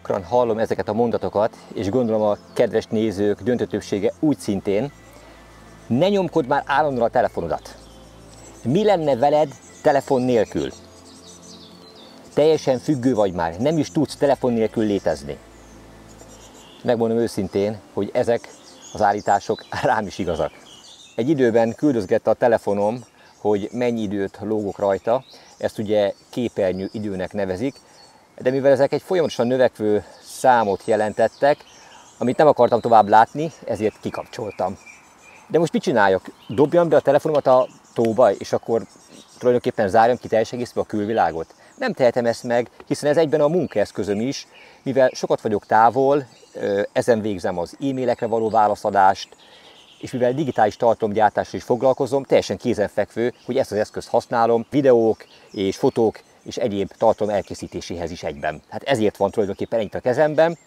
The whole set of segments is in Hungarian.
gyakran hallom ezeket a mondatokat, és gondolom a kedves nézők döntő többsége úgy szintén, ne nyomkod már állandóan a telefonodat. Mi lenne veled telefon nélkül? Teljesen függő vagy már, nem is tudsz telefon nélkül létezni. Megmondom őszintén, hogy ezek az állítások rám is igazak. Egy időben küldözgette a telefonom, hogy mennyi időt lógok rajta, ezt ugye képernyő időnek nevezik, de mivel ezek egy folyamatosan növekvő számot jelentettek, amit nem akartam tovább látni, ezért kikapcsoltam. De most mit csináljak? Dobjam be a telefonomat a tóba, és akkor tulajdonképpen zárjam ki teljes egészben a külvilágot? Nem tehetem ezt meg, hiszen ez egyben a munkaeszközöm is, mivel sokat vagyok távol, ezen végzem az e-mailekre való válaszadást, és mivel digitális tartalomgyártással is foglalkozom, teljesen kézenfekvő, hogy ezt az eszközt használom videók és fotók és egyéb tartalom elkészítéséhez is egyben. Hát ezért van tulajdonképpen itt a kezemben,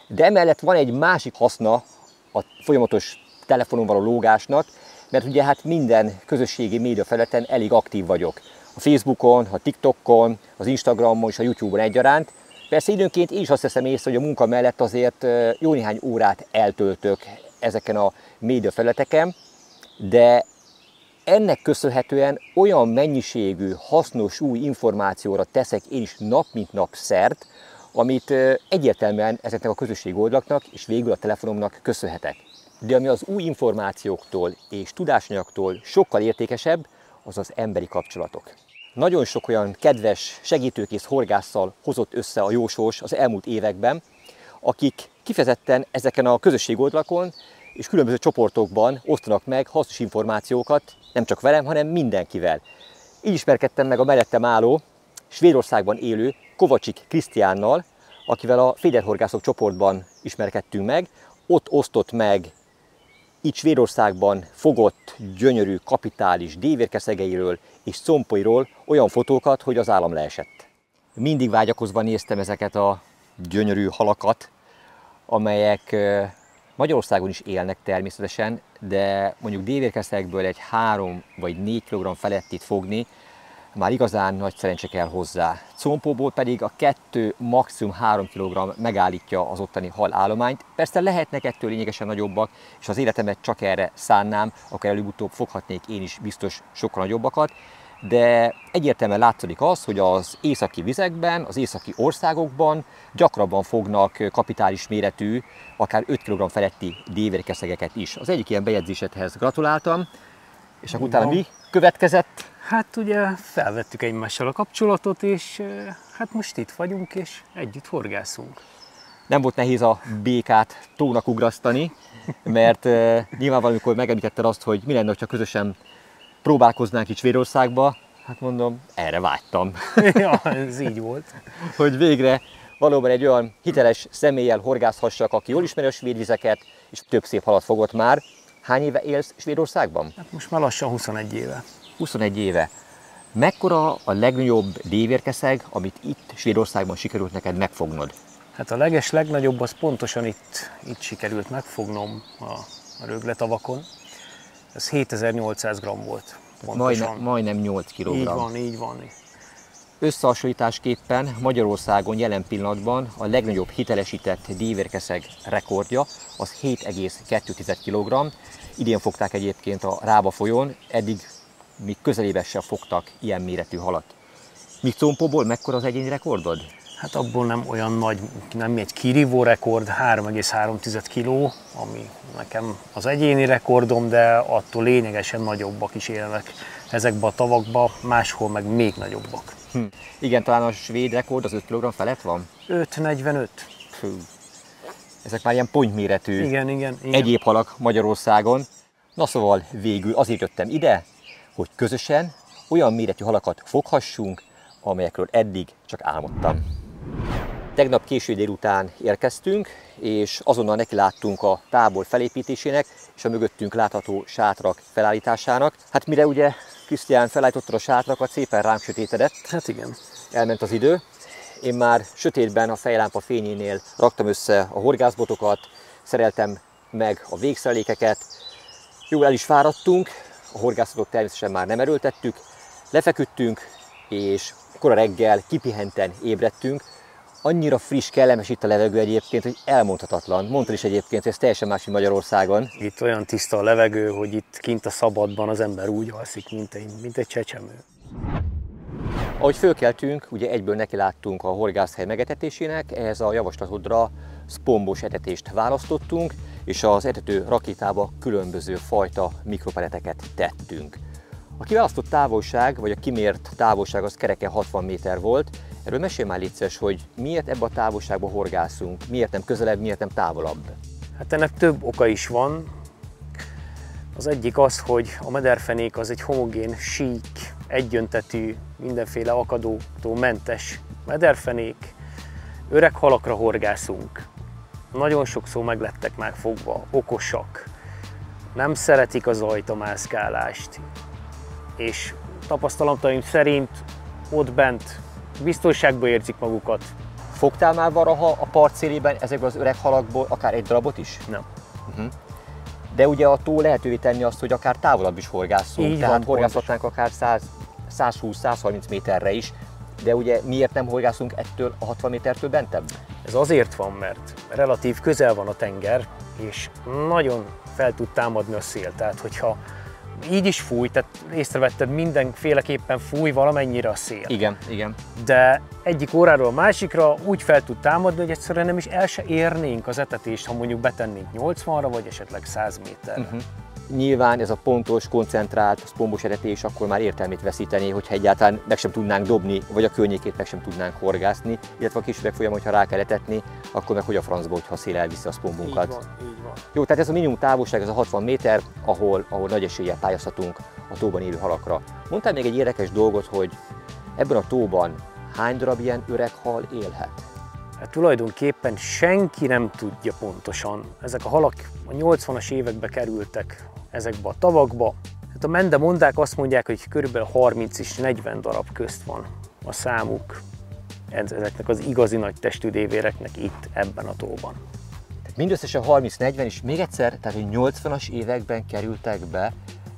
de emellett van egy másik haszna a folyamatos telefonon való lógásnak, mert ugye hát minden közösségi média felületen elég aktív vagyok. A Facebookon, a TikTokon, az Instagramon és a YouTube-on egyaránt. Persze időnként én is azt teszem észre, hogy a munka mellett azért jó néhány órát eltöltök ezeken a média felületeken, de ennek köszönhetően olyan mennyiségű hasznos új információra teszek én is nap mint nap szert, amit egyértelműen ezeknek a közösségi oldalaknak és végül a telefonomnak köszönhetek. De ami az új információktól és tudásanyagtól sokkal értékesebb, az az emberi kapcsolatok. Nagyon sok olyan kedves, segítőkész horgásszal hozott össze a jósors az elmúlt években, akik kifejezetten ezeken a közösségi oldalakon és különböző csoportokban osztanak meg hasznos információkat, nem csak velem, hanem mindenkivel. Így ismerkedtem meg a mellettem álló, Svédországban élő Kovacsik Krisztiánnal, akivel a féderhorgászok csoportban ismerkedtünk meg. Ott osztott meg itt Svédországban fogott, gyönyörű, kapitális dévérkeszegeiről és compoiról olyan fotókat, hogy az állam leesett. Mindig vágyakozva néztem ezeket a gyönyörű halakat, amelyek Magyarországon is élnek természetesen, de mondjuk dévérkeszekből egy 3 vagy 4 kg felettit fogni, már igazán nagy szerencse kell hozzá. Combóból pedig a 2, maximum 3 kg megállítja az ottani halállományt. Persze lehetnek ettől lényegesen nagyobbak, és az életemet csak erre szánnám, akkor előbb-utóbb foghatnék én is biztos sokkal nagyobbakat, de egyértelműen látszik az, hogy az északi vizekben, az északi országokban gyakrabban fognak kapitális méretű, akár 5 kg feletti dévérkeszegeket is. Az egyik ilyen bejegyzésedhez gratuláltam, és akkor utána mi következett? Hát ugye felvettük egymással a kapcsolatot, és hát most itt vagyunk, és együtt horgászunk. Nem volt nehéz a békát tónak ugrasztani, mert nyilván valamikor megemlítetted azt, hogy mi lenne, ha közösen próbálkoznánk itt Svédországba. Hát mondom, erre vágytam. Ja, ez így volt. Hogy végre valóban egy olyan hiteles személlyel horgászhassak, aki jól ismeri a svéd vizeket, és több szép halat fogott már. Hány éve élsz Svédországban? Hát most már lassan 21 éve. 21 éve. Mekkora a legnagyobb dévérkeszeg, amit itt Svédországban sikerült neked megfognod? Hát a legnagyobb az pontosan itt sikerült megfognom a rögletavakon. Ez 7800 g volt. Majdnem 8 kg. Így van, így van. Összehasonlításképpen Magyarországon jelen pillanatban a legnagyobb hitelesített dévérkeszeg rekordja az 7,2 kg. Idén fogták egyébként a Rába folyón, eddig még közelébe sem fogtak ilyen méretű halat. Míg combóból mekkora az egyéni rekordod? Hát abból nem olyan nagy, nem egy kirívó rekord, 3,3 kg, ami nekem az egyéni rekordom, de attól lényegesen nagyobbak is élnek ezekbe a tavakba, máshol meg még nagyobbak. Igen, talán a svéd rekord az 5 kg felett van? 5,45. Ezek már ilyen pontyméretű igen. egyéb halak Magyarországon. Na szóval végül azért jöttem ide, hogy közösen olyan méretű halakat foghassunk, amelyekről eddig csak álmodtam. Tegnap késő délután érkeztünk, és azonnal nekiláttunk a tábor felépítésének és a mögöttünk látható sátrak felállításának. Hát mire ugye Krisztián felállította a sátrakat, szépen ránk sötétedett. Hát igen. Elment az idő. Én már sötétben a fejlámpa fényénél raktam össze a horgászbotokat, szereltem meg a végszerelékeket. Jól el is fáradtunk, a horgászatot természetesen már nem erőltettük, lefeküdtünk, és kora reggel kipihenten ébredtünk, Annyira friss, kellemes itt a levegő egyébként, hogy elmondhatatlan. Mondtad is egyébként, hogy ez teljesen más, mint Magyarországon. Itt olyan tiszta a levegő, hogy itt kint a szabadban az ember úgy alszik, mint egy csecsemő. Ahogy fölkeltünk, ugye egyből neki láttunk a horgászhely megetetésének, ehhez a javaslatodra szpombos etetést választottunk, és az etető rakétába különböző fajta mikropeleteket tettünk. A kiválasztott távolság, vagy a kimért távolság az kereken 60 méter volt. Erről mesélj már légy szíves, hogy miért ebbe a távolságba horgászunk, miért nem közelebb, miért nem távolabb? Hát ennek több oka is van. Az egyik az, hogy a mederfenék az egy homogén, sík, egyöntetű, mindenféle akadótól mentes mederfenék. Öreg halakra horgászunk. Nagyon sokszor meglettek már fogva, okosak. Nem szeretik a zajt, a mászkálást. És tapasztalataim szerint ott bent biztonságban érzik magukat. Fogtál már valaha a part szélében ezekből az öreg halakból akár egy darabot is? Nem. De ugye a tó lehetővé tenni azt, hogy akár távolabb is horgászunk, Így tehát van, horgászhatnánk akár 120-130 méterre is, de ugye miért nem horgászunk ettől a 60 métertől bentebb? Ez azért van, mert relatív közel van a tenger, és nagyon fel tud támadni a szél. Tehát, hogyha így is fúj, tehát észrevetted, mindenféleképpen fúj valamennyire a szél. Igen, igen. De egyik óráról a másikra úgy fel tud támadni, hogy egyszerűen nem is el se érnénk az etetést, ha mondjuk betennénk 80-ra, vagy esetleg 100 méterre. Nyilván ez a pontos, koncentrált, szpombos etetés akkor már értelmét veszíteni, hogyha egyáltalán meg sem tudnánk dobni, vagy a környékét meg sem tudnánk horgászni, illetve a kis üvegfolyam, hogyha rá kell etetni, akkor meg hogy a francba, hogyha a szél elviszi a szpombunkat. Így van, így van. Jó, tehát ez a minimum távolság, ez a 60 méter, ahol nagy eséllyel pályázhatunk a tóban élő halakra. Mondtál még egy érdekes dolgot, hogy ebben a tóban hány darab ilyen öreg hal élhet? Hát tulajdonképpen senki nem tudja pontosan. Ezek a halak a 80-as évekbe kerültek ezekbe a tavakba. Hát a mendemondák azt mondják, hogy kb. 30 és 40 darab közt van a számuk ezeknek az igazi nagy testű dévéreknek itt ebben a tóban. Tehát mindösszesen 30-40, és még egyszer, tehát hogy 80-as években kerültek be.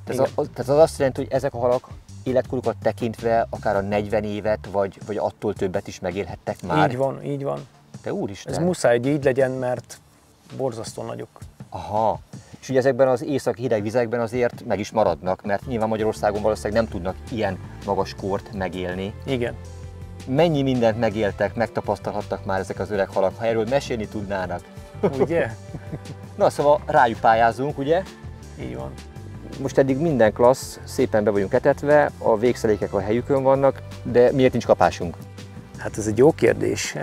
Tehát az azt jelenti, hogy ezek a halak életkorukat tekintve akár a 40 évet, vagy attól többet is megélhettek már. Így van, így van. Te úristen! Ez muszáj, hogy így legyen, mert borzasztó nagyok. Aha. És ugye ezekben az északi hideg vizekben azért meg is maradnak, mert nyilván Magyarországon valószínűleg nem tudnak ilyen magas kort megélni. Igen. Mennyi mindent megéltek, megtapasztalhattak már ezek az öreg halak, ha erről mesélni tudnának? Ugye? Na, szóval rájuk pályázunk, ugye? Így van. Most eddig minden klassz, szépen be vagyunk etetve, a végszelékek a helyükön vannak, de miért nincs kapásunk? Hát ez egy jó kérdés.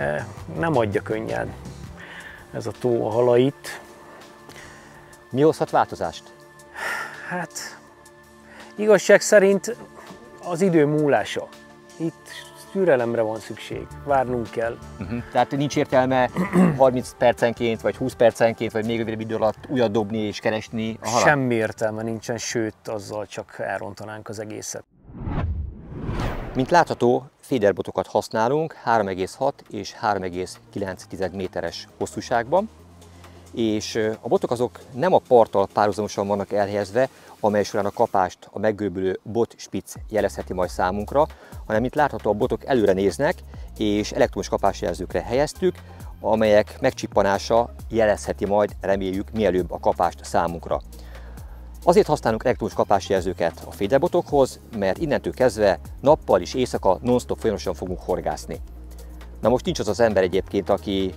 Nem adja könnyen ez a tó a halait. Mi hozhat változást? Hát igazság szerint az idő múlása. Itt türelemre van szükség, várnunk kell. Tehát nincs értelme 30 percenként, vagy 20 percenként, vagy még rövidebb idő alatt újat dobni és keresni a halat? Semmi értelme nincsen, sőt, azzal csak elrontanánk az egészet. Mint látható, féderbotokat használunk 3,6 és 3,9 méteres hosszúságban, és a botok azok nem a parttal párhuzamosan vannak elhelyezve, amely során a kapást a meggörbülő botspicc jelezheti majd számunkra, hanem mint látható, a botok előre néznek, és elektromos kapásjelzőkre helyeztük, amelyek megcsippanása jelezheti majd, reméljük, mielőbb a kapást számunkra. Azért használunk elektromos kapásjelzőket a féderbotokhoz, mert innentől kezdve nappal és éjszaka non-stop folyamatosan fogunk horgászni. Na most nincs az az ember egyébként, aki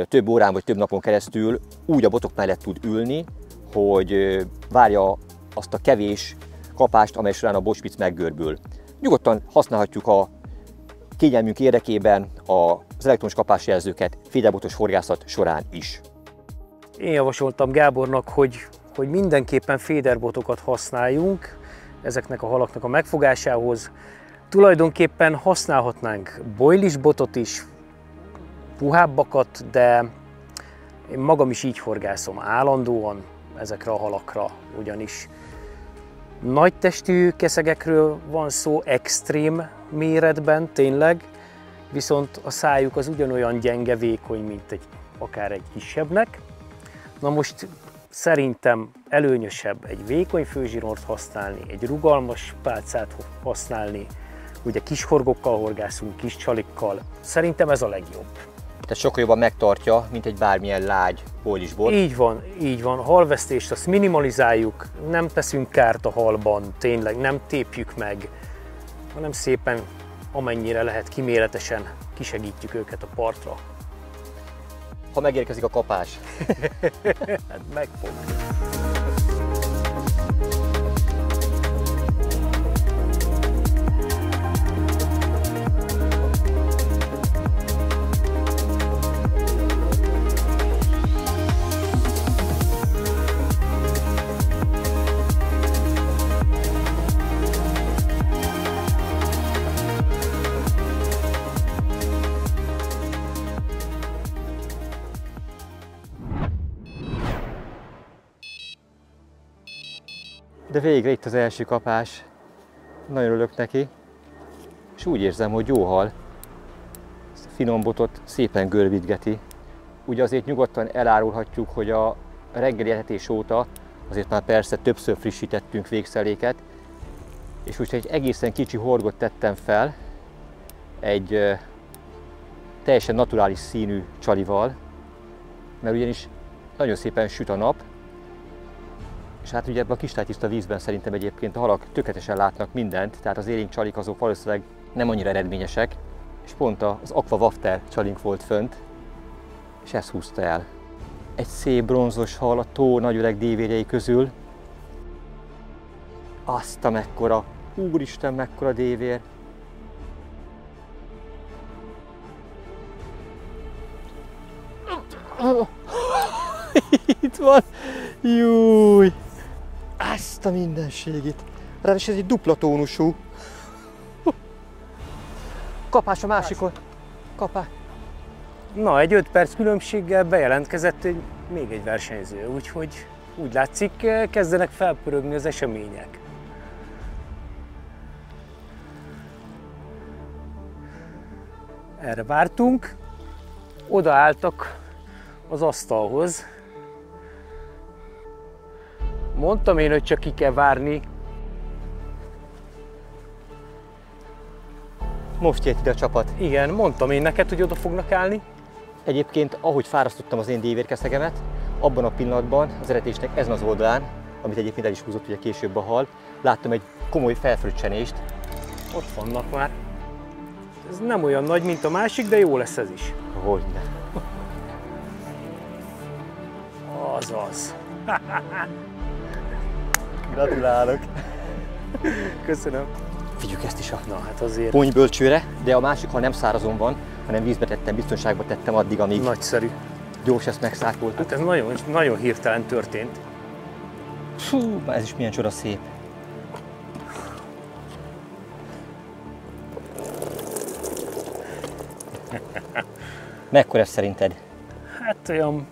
több órán vagy több napon keresztül úgy a botok mellett tud ülni, hogy várja azt a kevés kapást, amely során a botspicc meggörbül. Nyugodtan használhatjuk a kényelmünk érdekében az elektromos kapásjelzőket féderbotos horgászat során is. Én javasoltam Gábornak, hogy mindenképpen féderbotokat használjunk ezeknek a halaknak a megfogásához. Tulajdonképpen használhatnánk boilis botot is, puhábbakat, de én magam is így horgászom állandóan ezekre a halakra, ugyanis nagy testű keszegekről van szó, extrém méretben tényleg, viszont a szájuk az ugyanolyan gyenge, vékony, mint akár egy kisebbnek. Na most szerintem előnyösebb egy vékony főzsinort használni, egy rugalmas pálcát használni, ugye kis horgokkal horgászunk, kis csalikkal. Szerintem ez a legjobb. Tehát sokkal jobban megtartja, mint egy bármilyen lágy pólisbot. Így van, így van. Halvesztést azt minimalizáljuk, nem teszünk kárt a halban, tényleg nem tépjük meg, hanem szépen amennyire lehet kiméletesen kisegítjük őket a partra. Ha megérkezik a kapás. Hát meg fog. De végre itt az első kapás. Nagyon örülök neki. És úgy érzem, hogy jó hal. Ezt a finom botot szépen görbítgeti. Ugye azért nyugodtan elárulhatjuk, hogy a reggeli etetés óta azért már persze többször frissítettünk végszeléket. És most egy egészen kicsi horgot tettem fel egy teljesen naturális színű csalival, mert ugyanis nagyon szépen süt a nap, és hát ugye ebben a kristálytiszta vízben szerintem egyébként a halak tökéletesen látnak mindent, tehát az élénk csalik azok valószínűleg nem annyira eredményesek, és pont az Aqua Wafter csalink volt fönt, és ezt húzta el. Egy szép bronzos hal a tó nagyöreg dévérjei közül. Azt a mekkora, úristen mekkora dévér! Itt van! Júj! Ezt a mindenségét! Ráadásul ez egy dupla tónusú. Kapás a másikon. Kapás. Na, egy 5 perc különbséggel bejelentkezett még egy versenyző, úgyhogy úgy látszik, kezdenek felpörögni az események. Erre vártunk, odaálltak az asztalhoz. Mondtam én, hogy csak ki kell várni. Most jött ide a csapat. Igen, mondtam én neked, hogy oda fognak állni. Egyébként, ahogy fárasztottam az én dévérkeszegemet, abban a pillanatban az eretésnek ezen az oldalán, amit egyébként el is húzott ugye később a hal, láttam egy komoly felfröccsenést. Ott vannak már. Ez nem olyan nagy, mint a másik, de jó lesz ez is. Hogyne. Azaz. Gratulálok. Köszönöm. Figyük ezt is a Na hát azért ponybölcsőre, de a másik hal nem szárazon van, hanem vízbe tettem, biztonságba tettem addig, amíg nagyszerű. gyors ezt megszákoltuk. Hát ez nagyon, nagyon hirtelen történt. Fú, ez is milyen csoda szép. Mekkora ez szerinted? Hát olyan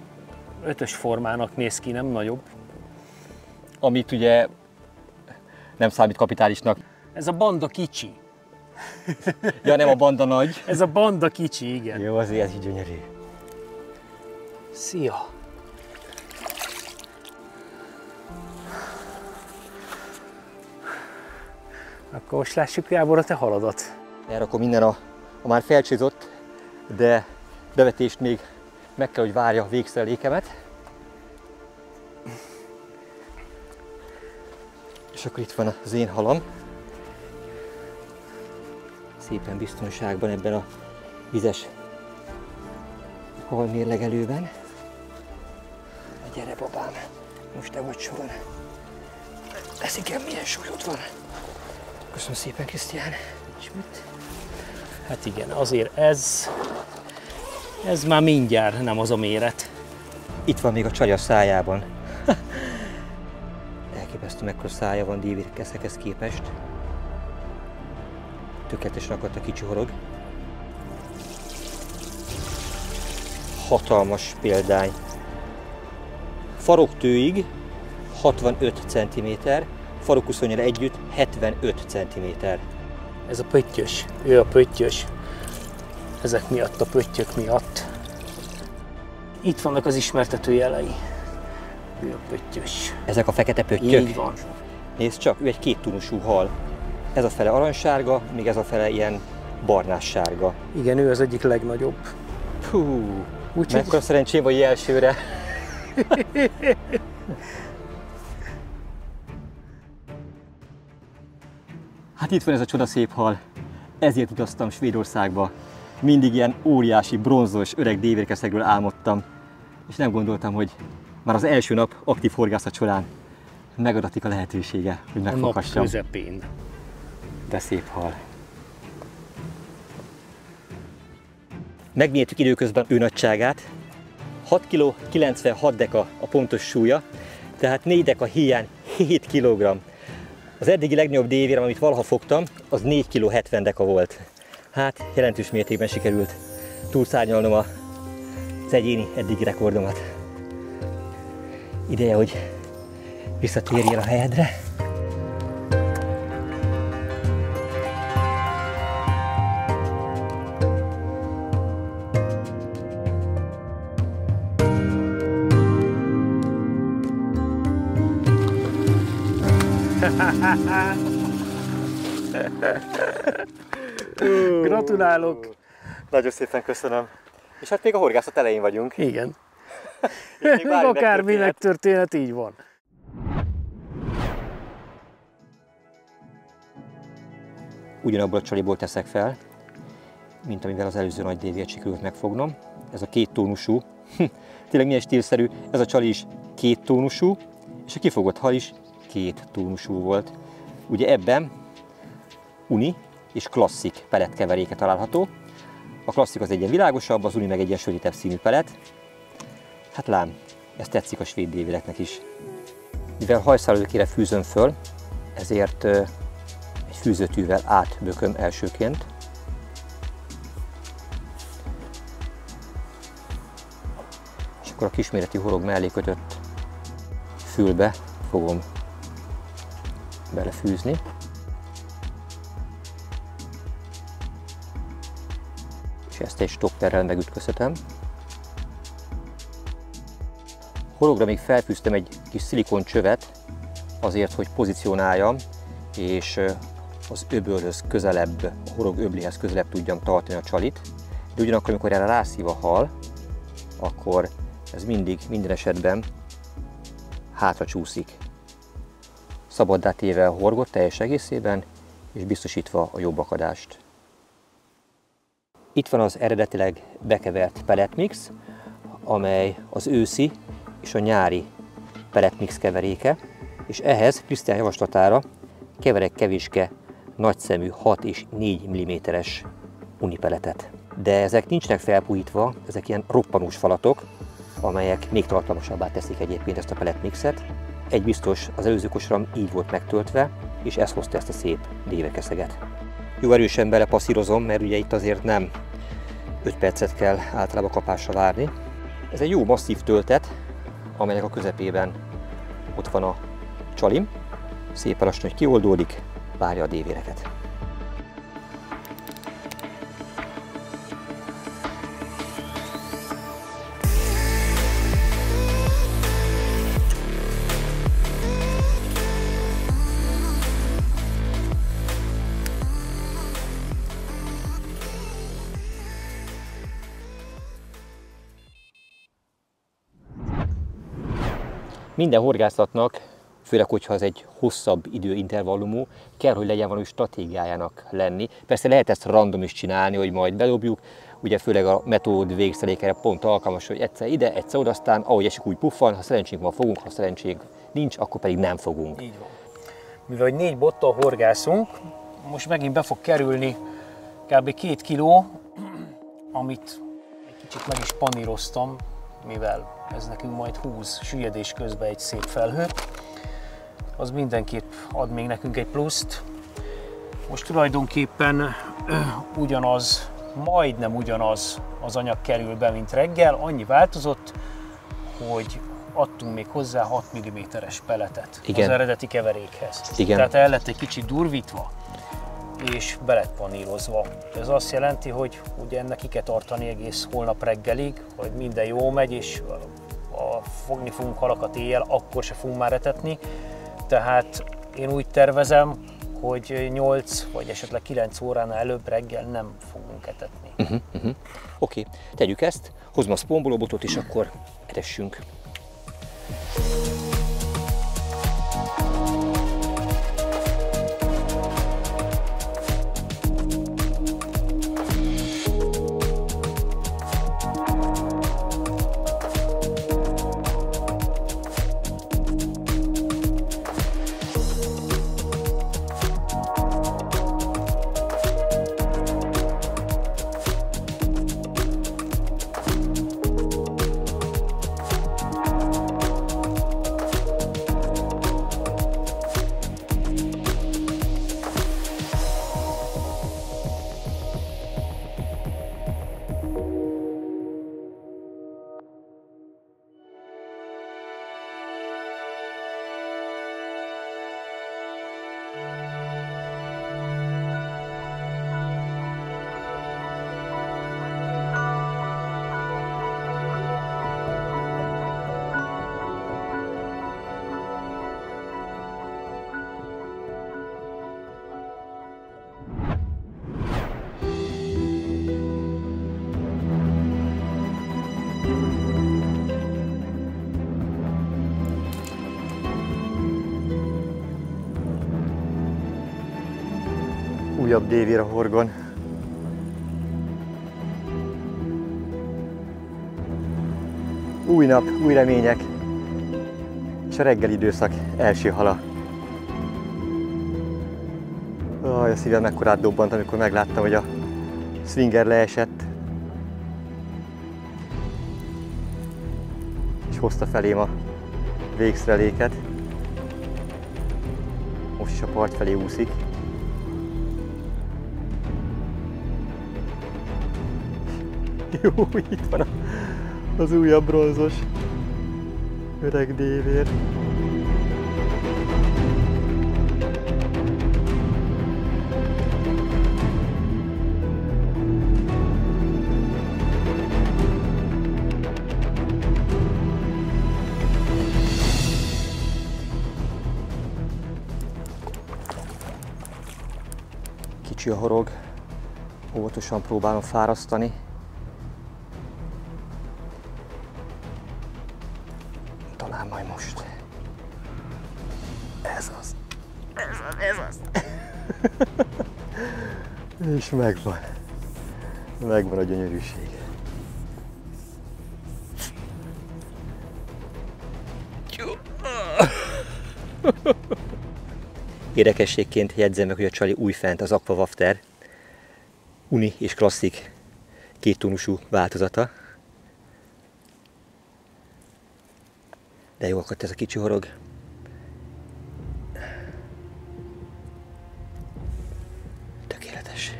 5-ös formának néz ki, nem nagyobb. Amit ugye nem számít kapitálisnak. Ez a banda kicsi. Ja, nem a banda nagy. Ez a banda kicsi, igen. Jó, azért ez így gyönyörű. Szia! Akkor most lássuk, Gábor, a te haladat. Elrakom minden a már felcsizott, de bevetést még meg kell, hogy várja a végszelékemet. És akkor itt van az én halam. Szépen biztonságban ebben a vizes halmérlegelőben. Gyere, babám, most te vagy soron. Ez igen, milyen súlyod van. Köszönöm szépen, Krisztián. És mit? Hát igen, azért ez már mindjárt nem az a méret. Itt van még a csaj a szájában. Elképesztő, mekkora szája van dévérkeszekhez képest. Tökéletesen akadt a kicsi horog. Hatalmas példány. Faroktőig 65 cm, farokkuszonnyal együtt 75 cm. Ez a pöttyös, ő a pöttyös. Ezek miatt, a pöttyök miatt. Itt vannak az ismertető jelei. Ő a pöttyös. Ezek a fekete pöttyök? Így van. Nézd csak, ő egy kéttónusú hal. Ez a fele aranysárga, még ez a fele ilyen barnássárga. Igen, ő az egyik legnagyobb. Hú, mekkora szerencsém vagy elsőre. Hát itt van ez a csodaszép hal. Ezért utaztam Svédországba. Mindig ilyen óriási, bronzos, öreg dévérkeszegről álmodtam. És nem gondoltam, hogy már az első nap aktív horgászat során megadatik a lehetősége, hogy megfoghassam. A nap közepén. De szép hal. Megmértük időközben ő nagyságát. 6 kg 96 deka a pontos súlya, tehát 4 deka hiány 7 kg. Az eddigi legnagyobb dévérem, amit valaha fogtam, az 4 kg 70 deka volt. Hát jelentős mértékben sikerült túlszárnyalnom az egyéni eddigi rekordomat. Ideje, hogy visszatérjél a helyedre. Gratulálok! Nagyon szépen köszönöm. És hát még a horgászat elején vagyunk. Igen. Még akármi megtörténhet, így van. Ugyanabból a csaliból teszek fel, mint amivel az előző nagy dévért sikerült megfognom. Ez a 2 tónusú, tényleg milyen stílszerű, ez a csali is 2 tónusú, és a kifogott hal is 2 tónusú volt. Ugye ebben uni és klasszik pelet keveréke található. A klasszik az egy ilyen világosabb, az uni meg egy ilyen sötétebb színű pelet. Hát lám, ez tetszik a svéd dévéreknek is. Mivel hajszálőkére fűzöm föl, ezért egy fűzőtűvel átbököm elsőként. És akkor a kisméretű horog mellé kötött fülbe fogom belefűzni. És ezt egy stopperrel megütköztetem. Horogra még felfűztem egy kis szilikon csövet, azért, hogy pozícionáljam, és az öbölhöz közelebb, a horog öbléhez közelebb tudjam tartani a csalit. De ugyanakkor, amikor erre rászív a hal, akkor ez minden esetben hátra csúszik. Szabaddá téve a horgot teljes egészében, és biztosítva a jobb akadást. Itt van az eredetileg bekevert pelletmix, amely az őszi és a nyári pelletmix keveréke, és ehhez Krisztián javaslatára keverek kevéske nagyszemű 6 és 4 mm-es unipeletet. De ezek nincsenek felpuhítva, ezek ilyen roppanós falatok, amelyek még tartalmasabbá teszik egyébként ezt a pelletmixet. Egy biztos, az előző kosaram így volt megtöltve, és ez hozta ezt a szép dévekeszeget. Jó erősen belepasszírozom, mert ugye itt azért nem 5 percet kell általában kapásra várni. Ez egy jó masszív töltet, amelynek a közepében ott van a csalim. Szépen lassan, hogy kioldódik, várja a dévéreket. Minden horgászatnak, főleg, hogyha ez egy hosszabb időintervallumú, kell, hogy legyen valami stratégiájának lenni. Persze lehet ezt random is csinálni, hogy majd bedobjuk, ugye főleg a metód végszerékére pont alkalmas, hogy egyszer ide, egyszer oda, aztán ahogy esik úgy puffan, ha szerencsénk van fogunk, ha szerencsénk nincs, akkor pedig nem fogunk. Így van. Mivel hogy 4 bottal horgászunk, most megint be fog kerülni kb. 2 kiló, amit egy kicsit meg is paníroztam, mivel ez nekünk majd húz süllyedés közben egy szép felhő. Az mindenképp ad még nekünk egy pluszt. Most tulajdonképpen ugyanaz, majdnem ugyanaz az anyag kerül be, mint reggel. Annyi változott, hogy adtunk még hozzá 6 mm-es peletet az eredeti keverékhez. Igen. Tehát el lett egy kicsit durvítva, és be lett panírozva. Ez azt jelenti, hogy ugye ennek ki kell tartani egész holnap reggelig, hogy minden jól megy, és fogni fogunk halakat éjjel, akkor se fogunk már etetni. Tehát én úgy tervezem, hogy 8 vagy esetleg 9 óránál előbb reggel nem fogunk etetni. Oké, tegyük ezt, hozom a spombolóbotot, és akkor etessünk. Újabb dévér a horgon. Új nap, új remények, és a reggeli időszak első hala. Aj, a szívem mekkorát dobbant, amikor megláttam, hogy a swinger leesett, és hozta felém a végszreléket. Most is a part felé úszik. Jó, itt van az újabb bronzos öreg dévér. Kicsi a horog, óvatosan próbálom fárasztani. Talán majd most. Ez az. Ez az. És megvan. Megvan a gyönyörűség. Érdekességként jegyzem meg, hogy a csali újfent az Aqua Wafter uni és klasszik kéttónusú változata. De jó akadt ez a kicsi horog. Tökéletes.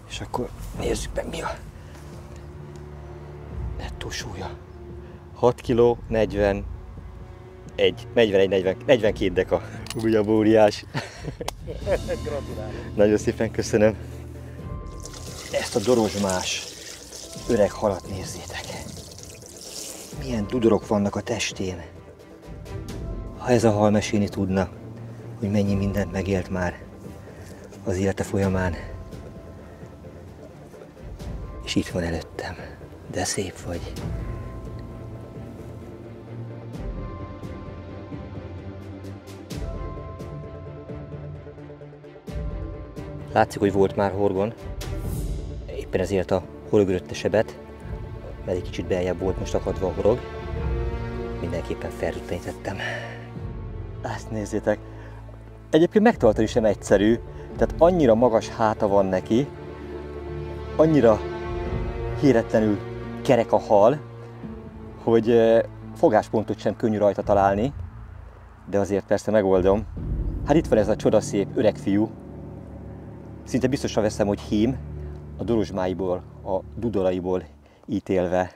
És akkor nézzük meg, mi a nettó súlya. 6 kg 42 deka. Újabb óriás. Gratulálok. Nagyon szépen köszönöm. Ezt a dorozsmás öreg halat nézzétek. Milyen dudorok vannak a testén. Ha ez a hal mesélni tudna, hogy mennyi mindent megélt már az élete folyamán. És itt van előttem. De szép vagy. Látszik, hogy volt már horgon. Éppen ezért a horogörötte sebet, mert egy kicsit beljebb volt most akadva a horog. Mindenképpen fertőtlenítettem. Ezt nézzétek! Egyébként megtartani sem egyszerű, tehát annyira magas háta van neki, annyira hihetetlenül kerek a hal, hogy fogáspontot sem könnyű rajta találni, de azért persze megoldom. Hát itt van ez a csodaszép öreg fiú. Szinte biztosan veszem, hogy hím, a dorozsmáiból, a dudoraiból ítélve.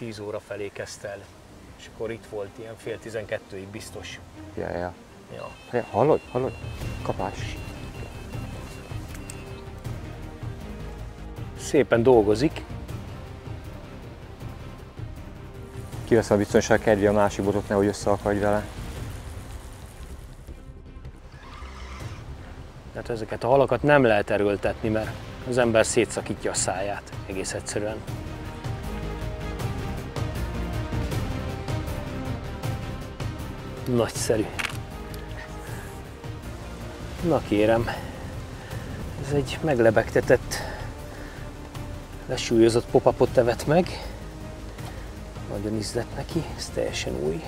10 óra felé kezdte el. És akkor itt volt ilyen fél 12-ig biztos. Ja. Ja. Hallod? Kapás. Szépen dolgozik. Kiveszem a biztonság kedvé a másik botot, nehogy összeakadj vele. Hát ezeket a halakat nem lehet erőltetni, mert az ember szétszakítja a száját, egész egyszerűen. Nagyszerű. Na kérem, ez egy meglebegtetett, lesúlyozott pop-upot evett meg. Nagyon ízlett neki, ez teljesen új.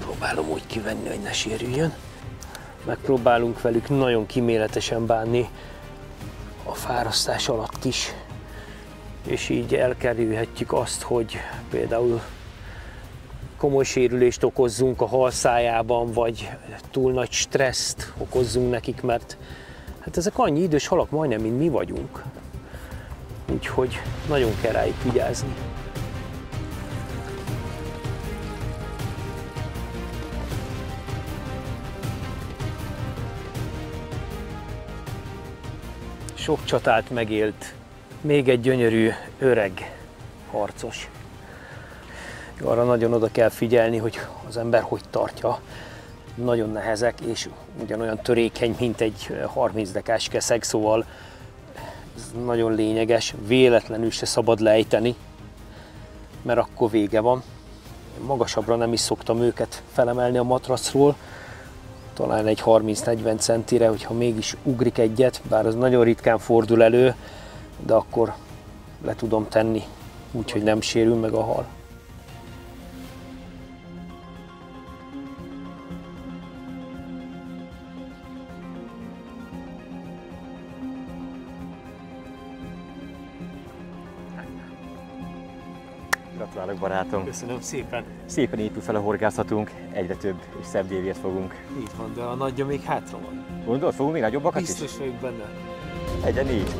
Próbálom úgy kivenni, hogy ne sérüljön. Megpróbálunk velük nagyon kíméletesen bánni a fárasztás alatt is, és így elkerülhetjük azt, hogy például komoly sérülést okozzunk a hal szájában, vagy túl nagy stresszt okozzunk nekik, mert hát ezek annyi idős halak majdnem, mint mi vagyunk. Úgyhogy nagyon kell rájuk vigyázni. Sok csatát megélt, még egy gyönyörű, öreg harcos. Arra nagyon oda kell figyelni, hogy az ember hogy tartja. Nagyon nehezek, és ugyanolyan törékeny, mint egy 30 dekás keszeg, szóval ez nagyon lényeges, véletlenül se szabad lejteni, mert akkor vége van. Magasabbra nem is szoktam őket felemelni a matracról, talán egy 30-40 centire, hogyha mégis ugrik egyet, bár az nagyon ritkán fordul elő, de akkor le tudom tenni, úgyhogy nem sérül meg a hal. Gratulálok, barátom! Köszönöm szépen! Szépen épül fel a horgászatunk, egyre több és szebb dévért fogunk. Így van, de a nagyja még hátra van. Gondolod, fogunk még nagyobbakat is? Biztos vagyok benne. Egyen így.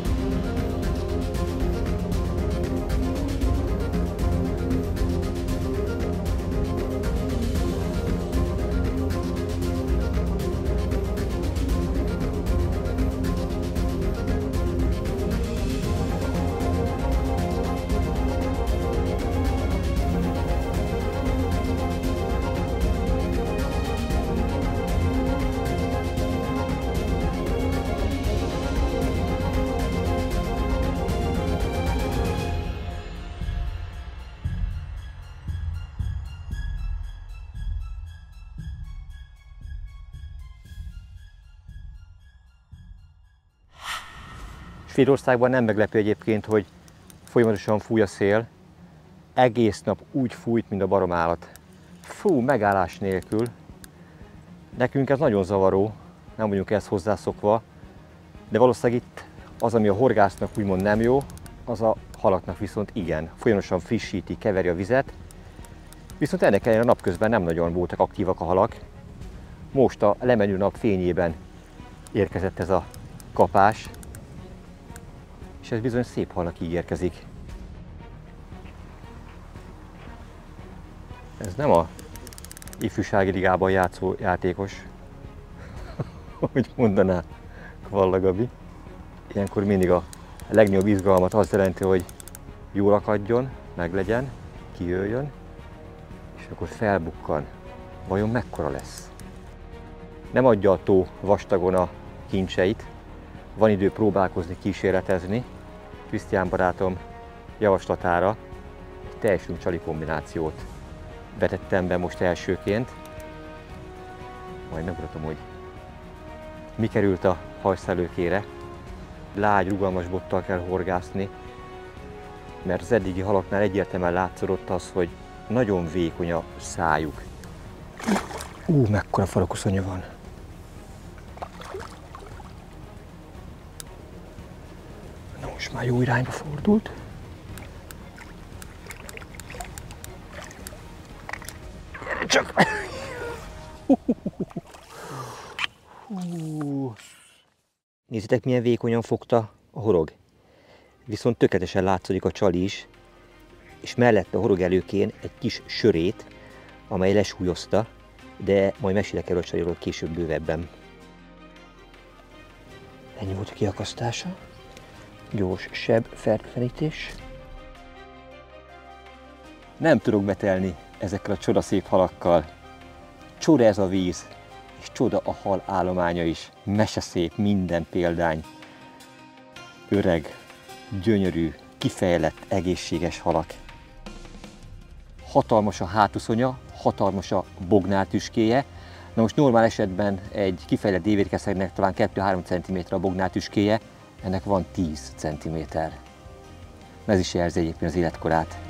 Svédországban nem meglepő egyébként, hogy folyamatosan fúj a szél. Egész nap úgy fújt, mint a baromállat. Fú, megállás nélkül. Nekünk ez nagyon zavaró, nem vagyunk ezt hozzászokva, de valószínűleg itt az, ami a horgásznak úgymond nem jó, az a halaknak viszont igen. Folyamatosan frissíti, keveri a vizet, viszont ennek ellenére napközben nem nagyon voltak aktívak a halak. Most a lemenő nap fényében érkezett ez a kapás, és ez bizony szép halnak ígérkezik. Ez nem a ifjúsági ligában játszó játékos, hogy mondaná Kvalla Gabi. Ilyenkor mindig a legnagyobb izgalmat az jelenti, hogy jól akadjon, meglegyen, kijöjjön, és akkor felbukkan. Vajon mekkora lesz? Nem adja a tó vastagon a kincseit, van idő próbálkozni, kísérletezni. Krisztián barátom javaslatára egy teljesen csali kombinációt vetettem be most elsőként. Majd megmutatom, hogy mi került a hajszellőkére. Lágy, rugalmas bottal kell horgászni, mert az eddigi halaknál egyértelműen látszódott az, hogy nagyon vékony a szájuk. Mekkora farakuszonya van! Na most már jó irányba fordult. Gyere csak! Nézzétek, milyen vékonyan fogta a horog. Viszont tökéletesen látszódik a csali is. és mellette a horogelőkén egy kis sörét, amely lesúlyozta, de majd mesélek erről a csaliról később bővebben. Ennyi volt a kiakasztása. Gyors seb fertőtlenítés. Nem tudok betelni ezekkel a csodaszép halakkal. Csoda ez a víz, és csoda a hal állománya is. Meseszép minden példány. Öreg, gyönyörű, kifejlett, egészséges halak. Hatalmas a hátuszonya, hatalmas a bognártüskéje. Na most normál esetben egy kifejlett dévérkeszegnek talán 2-3 cm a bognártüskéje, ennek van 10 cm. Ez is jelzi egyébként az életkorát.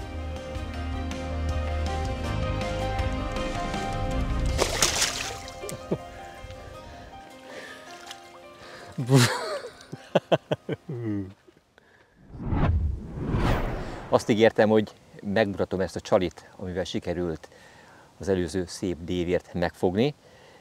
Azt ígértem, hogy megmutatom ezt a csalit, amivel sikerült az előző szép dévért megfogni.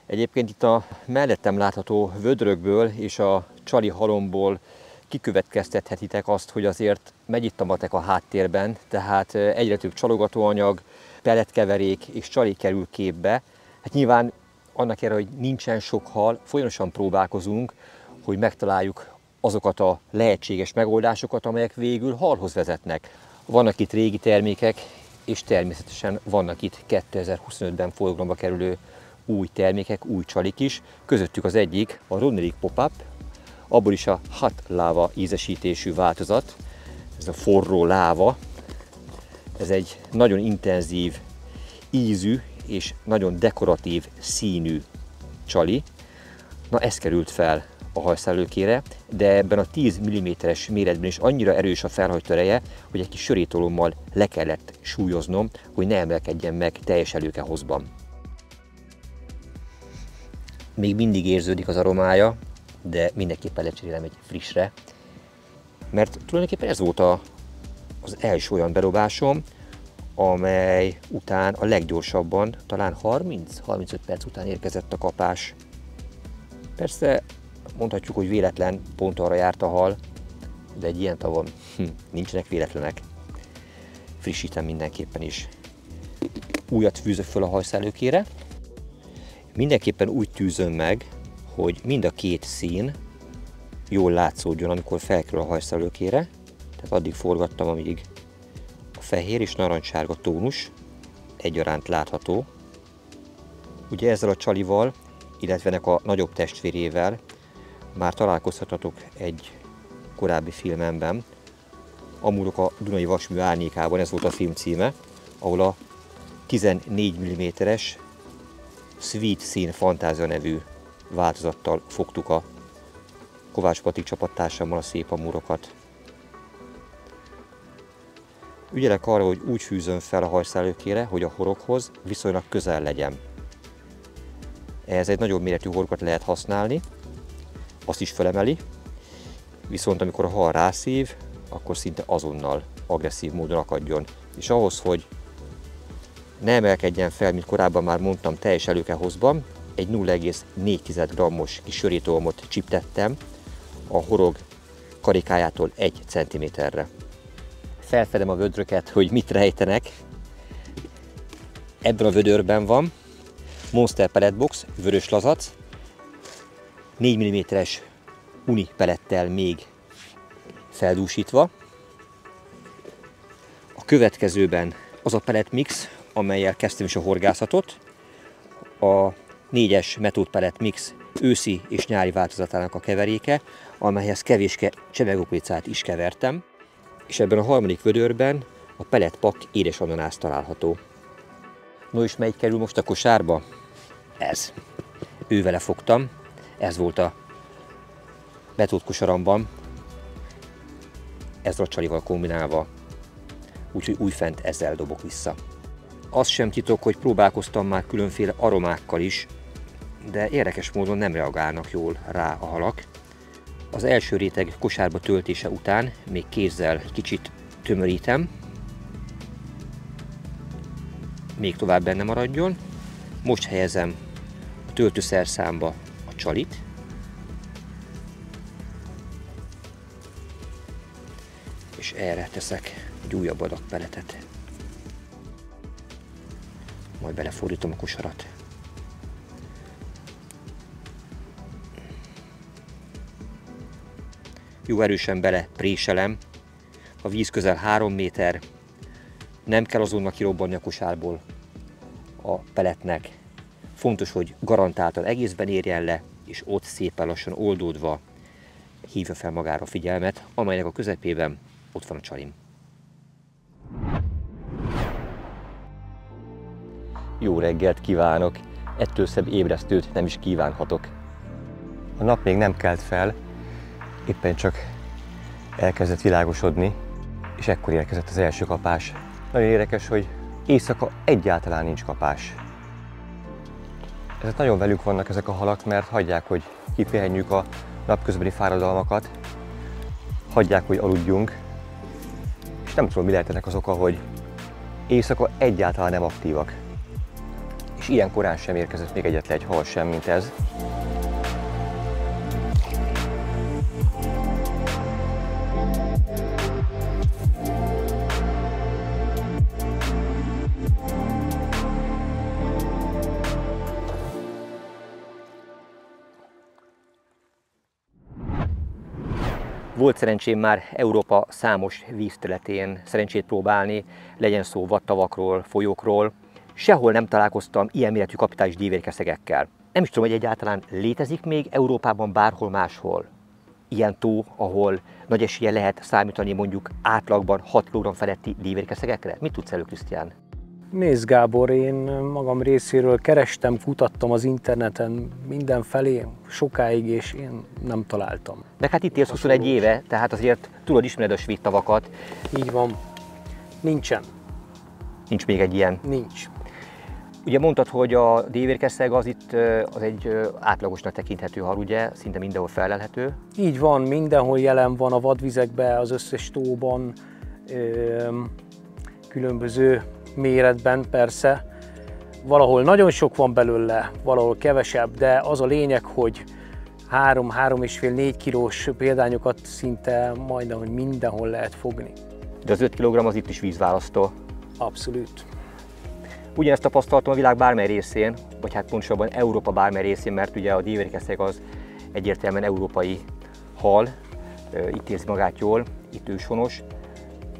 Egyébként itt a mellettem látható vödrökből és a csali halomból kikövetkeztethetitek azt, hogy azért megy itt a matek a háttérben, tehát egyre több csalogatóanyag, pelletkeverék és csali kerül képbe. Hát nyilván annak ellenére, hogy nincsen sok hal, folyamatosan próbálkozunk, hogy megtaláljuk azokat a lehetséges megoldásokat, amelyek végül halhoz vezetnek. Vannak itt régi termékek, és természetesen vannak itt 2025-ben forgalomba kerülő új termékek, új csalik is. Közöttük az egyik a Roneric Pop-Up, abból is a hot láva ízesítésű változat. Ez a forró láva. Ez egy nagyon intenzív ízű és nagyon dekoratív színű csali. Na, ez került fel a hajszálőkére, de ebben a 10 mm-es méretben is annyira erős a felhajtó ereje, hogy egy kis sörétolommal le kellett súlyoznom, hogy ne emelkedjen meg teljes előkehozban. Még mindig érződik az aromája, de mindenképpen lecserélem egy frissre, mert tulajdonképpen ez volt az első olyan bedobásom, amely után a leggyorsabban, talán 30-35 perc után érkezett a kapás. Persze mondhatjuk, hogy véletlen, pont arra járt a hal, de egy ilyen tavon nincsenek véletlenek. Frissítem mindenképpen is. Újat fűzök föl a hajszálőkére. Mindenképpen úgy tűzöm meg, hogy mind a két szín jól látszódjon, amikor felkerül a hajszálőkére. Tehát addig forgattam, amíg a fehér és narancssárga tónus egyaránt látható. Ugye ezzel a csalival, illetve ennek a nagyobb testvérével már találkozhatatok egy korábbi filmemben, Amurok a Dunai Vasmű árnyékában, ez volt a film címe, ahol a 14 mm-es Sweet Scene Fantázia nevű változattal fogtuk a Kovács Patrik csapattársammal a szép amurokat. Ügyelek arra, hogy úgy fűzöm fel a hajszálőkére, hogy a horoghoz viszonylag közel legyen. Ehhez egy nagyobb méretű horogot lehet használni, azt is felemeli, viszont amikor a hal rászív, akkor szinte azonnal agresszív módon akadjon. És ahhoz, hogy ne emelkedjen fel, mint korábban már mondtam, teljes előkehozban, egy 0,4 g-os kis sörétolmot csiptettem a horog karikájától 1 cm-re. Felfedem a vödröket, hogy mit rejtenek. Ebben a vödörben van Monster Pellet Box, vörös lazac, 4 mm-es uni pelettel még feldúsítva. A következőben az a pellet mix, amellyel kezdtem is a horgászatot. A 4-es Method Pellet Mix őszi és nyári változatának a keveréke, amelyhez kevéske csemegókulicát is kevertem. És ebben a harmadik vödörben a Pellet Pak édes ananász található. No, és melyik kerül most a kosárba? Ez. Ővele fogtam. Ez volt a betót kosaramban. Ezzel a csalival kombinálva. Úgyhogy újfent ezzel dobok vissza. Az sem titok, hogy próbálkoztam már különféle aromákkal is, de érdekes módon nem reagálnak jól rá a halak. Az első réteg kosárba töltése után még kézzel kicsit tömörítem, még tovább benne maradjon. Most helyezem a töltőszerszámba a csalit, és erre teszek egy újabb adag peletet. Majd belefordítom a kosarat. Jó erősen belepréselem. A víz közel 3 méter. Nem kell azonnal kirobbanni a kosárból a peletnek. Fontos, hogy garantáltan egészben érjen le, és ott szépen lassan oldódva hívja fel magára a figyelmet, amelynek a közepében ott van a csalim. Jó reggelt kívánok! Ettől szebb ébresztőt nem is kívánhatok. A nap még nem kelt fel, éppen csak elkezdett világosodni, és ekkor érkezett az első kapás. Nagyon érdekes, hogy éjszaka egyáltalán nincs kapás. Ezek nagyon velünk vannak ezek a halak, mert hagyják, hogy kipihenjük a napközbeni fáradalmakat, hagyják, hogy aludjunk, és nem tudom, mi lehet ennek az oka, hogy éjszaka egyáltalán nem aktívak. És ilyen korán sem érkezett még egyetlen egy hal sem, mint ez. Volt szerencsém már Európa számos vízterületén szerencsét próbálni, legyen szó vadtavakról, folyókról. Sehol nem találkoztam ilyen méretű kapitális dévérkeszegekkel. Nem is tudom, hogy egyáltalán létezik még Európában bárhol máshol ilyen tó, ahol nagy eséllyel lehet számítani mondjuk átlagban 6 kg feletti dévérkeszegekre. Mit tudsz elő, Krisztián? Nézd Gábor, én magam részéről kerestem, kutattam az interneten mindenfelé sokáig, és én nem találtam. Meg hát itt élsz 21 éve, tehát azért tudod, ismered a svéd tavakat. Így van. Nincsen. Nincs még egy ilyen? Nincs. Ugye mondtad, hogy a dévérkeszeg az itt az egy átlagosnak tekinthető hal, ugye? Szinte mindenhol felelhető. Így van, mindenhol jelen van a vadvizekben, az összes tóban, különböző méretben persze. Valahol nagyon sok van belőle, valahol kevesebb, de az a lényeg, hogy 3-3,5-4 kilós példányokat szinte majdnem, hogy mindenhol lehet fogni. De az 5 kg az itt is vízválasztó. Abszolút. Ugyanezt tapasztaltam a világ bármely részén, vagy hát pontosabban Európa bármely részén, mert ugye a dévérkeszeg az egyértelműen európai hal, itt érzi magát jól, itt őshonos.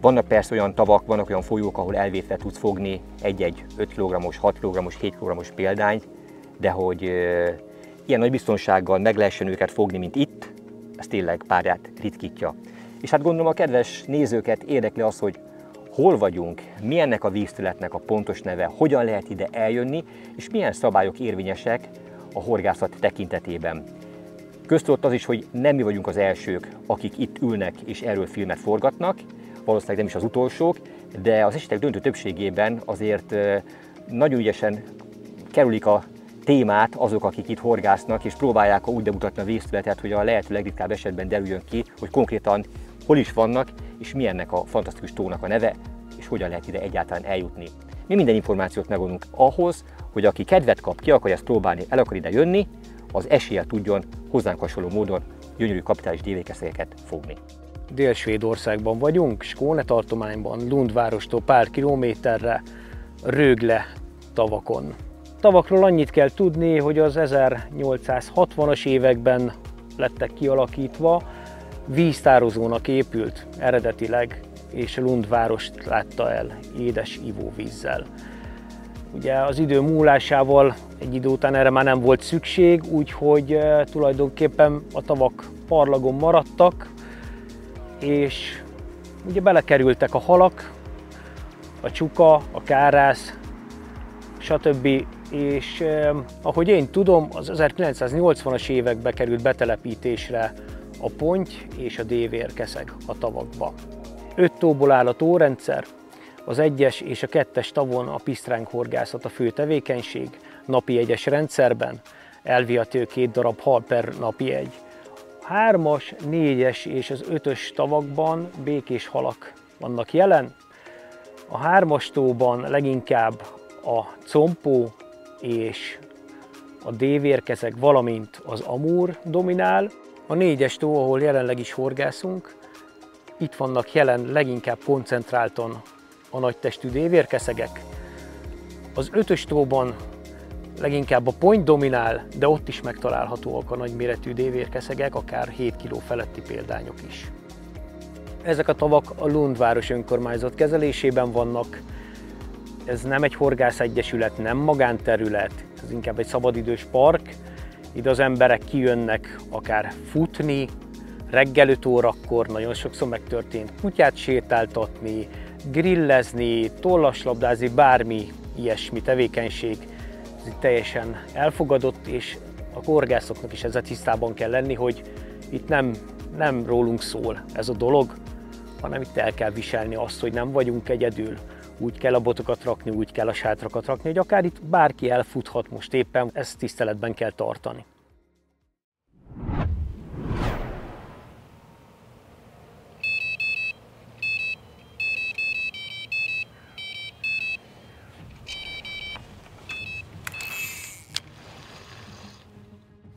Vannak persze olyan tavak, vannak olyan folyók, ahol elvétve tudsz fogni egy-egy 5 kg-os, 6 kg-os, 7 kg-os példányt, de hogy ilyen nagy biztonsággal meg lehessen őket fogni, mint itt, ez tényleg párját ritkítja. És hát gondolom a kedves nézőket érdekli az, hogy hol vagyunk, mi ennek a vízterületnek a pontos neve, hogyan lehet ide eljönni, és milyen szabályok érvényesek a horgászat tekintetében. Köztudott az is, hogy nem mi vagyunk az elsők, akik itt ülnek és erről filmet forgatnak, valószínűleg nem is az utolsók, de az esetek döntő többségében azért nagyon ügyesen kerülik a témát azok, akik itt horgásznak, és próbálják úgy bemutatni a vízterületet, hogy a lehető legritkább esetben derüljön ki, hogy konkrétan hol is vannak, és mi ennek a fantasztikus tónak a neve, és hogyan lehet ide egyáltalán eljutni. Mi minden információt megadunk ahhoz, hogy aki kedvet kap, ki akarja ezt próbálni, el akar ide jönni, az eséllyel tudjon hozzánk hasonló módon gyönyörű kapitális dévérkeszegeket fogni. Dél-Svédországban vagyunk, Skåne tartományban, Lund várostól pár kilométerre, Rögle tavakon. Tavakról annyit kell tudni, hogy az 1860-as években lettek kialakítva, víztározónak épült eredetileg, és Lund várost látta el édes ivóvízzel. Ugye az idő múlásával egy idő után erre már nem volt szükség, úgyhogy tulajdonképpen a tavak parlagon maradtak, és ugye belekerültek a halak, a csuka, a kárász, stb. És ahogy én tudom, az 1980-as években került betelepítésre a ponty és a dévérkeszeg a tavakba. 5 tóból áll a tórendszer, az 1-es és a 2-es tavon a pisztránghorgászat a fő tevékenység, napi 1-es rendszerben, elvihető 2 darab hal per napi 1. 3-as, 4-es és az 5-ös tavakban békés halak vannak jelen. A 3-as tóban leginkább a compó és a dévérkeszeg, valamint az amúr dominál. A 4-es tó, ahol jelenleg is horgászunk, itt vannak jelen leginkább koncentráltan a nagytestű dévérkeszegek. Az 5-ös tóban leginkább a point dominál, de ott is megtalálhatóak a nagyméretű dévérkeszegek, akár 7 kg feletti példányok is. Ezek a tavak a Lundváros önkormányzat kezelésében vannak. Ez nem egy horgászegyesület, nem magánterület, ez inkább egy szabadidős park. Ide az emberek kijönnek akár futni, reggel 5 órakor nagyon sokszor megtörtént kutyát sétáltatni, grillezni, tollaslabdázni, bármi ilyesmi tevékenység. Ez itt teljesen elfogadott, és a horgászoknak is ezzel tisztában kell lenni, hogy itt nem rólunk szól ez a dolog, hanem itt el kell viselni azt, hogy nem vagyunk egyedül. Úgy kell a botokat rakni, úgy kell a sátrakat rakni, hogy akár itt bárki elfuthat most éppen, ezt tiszteletben kell tartani.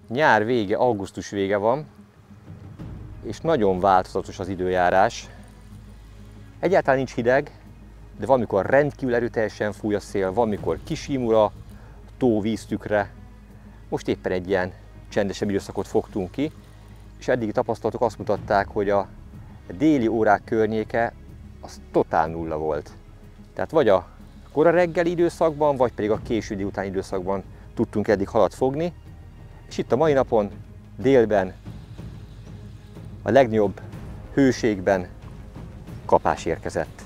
Nyár vége, augusztus vége van, és nagyon változatos az időjárás. Egyáltalán nincs hideg, de valamikor rendkívül erőteljesen fúj a szél, valamikor kisimul a tó víztükre. Most éppen egy ilyen csendesebb időszakot fogtunk ki, és eddigi tapasztalatok azt mutatták, hogy a déli órák környéke az totál nulla volt. Tehát vagy a kora reggeli időszakban, vagy pedig a késő délutáni időszakban tudtunk eddig halat fogni. És itt a mai napon, délben, a legnagyobb hőségben kapás érkezett.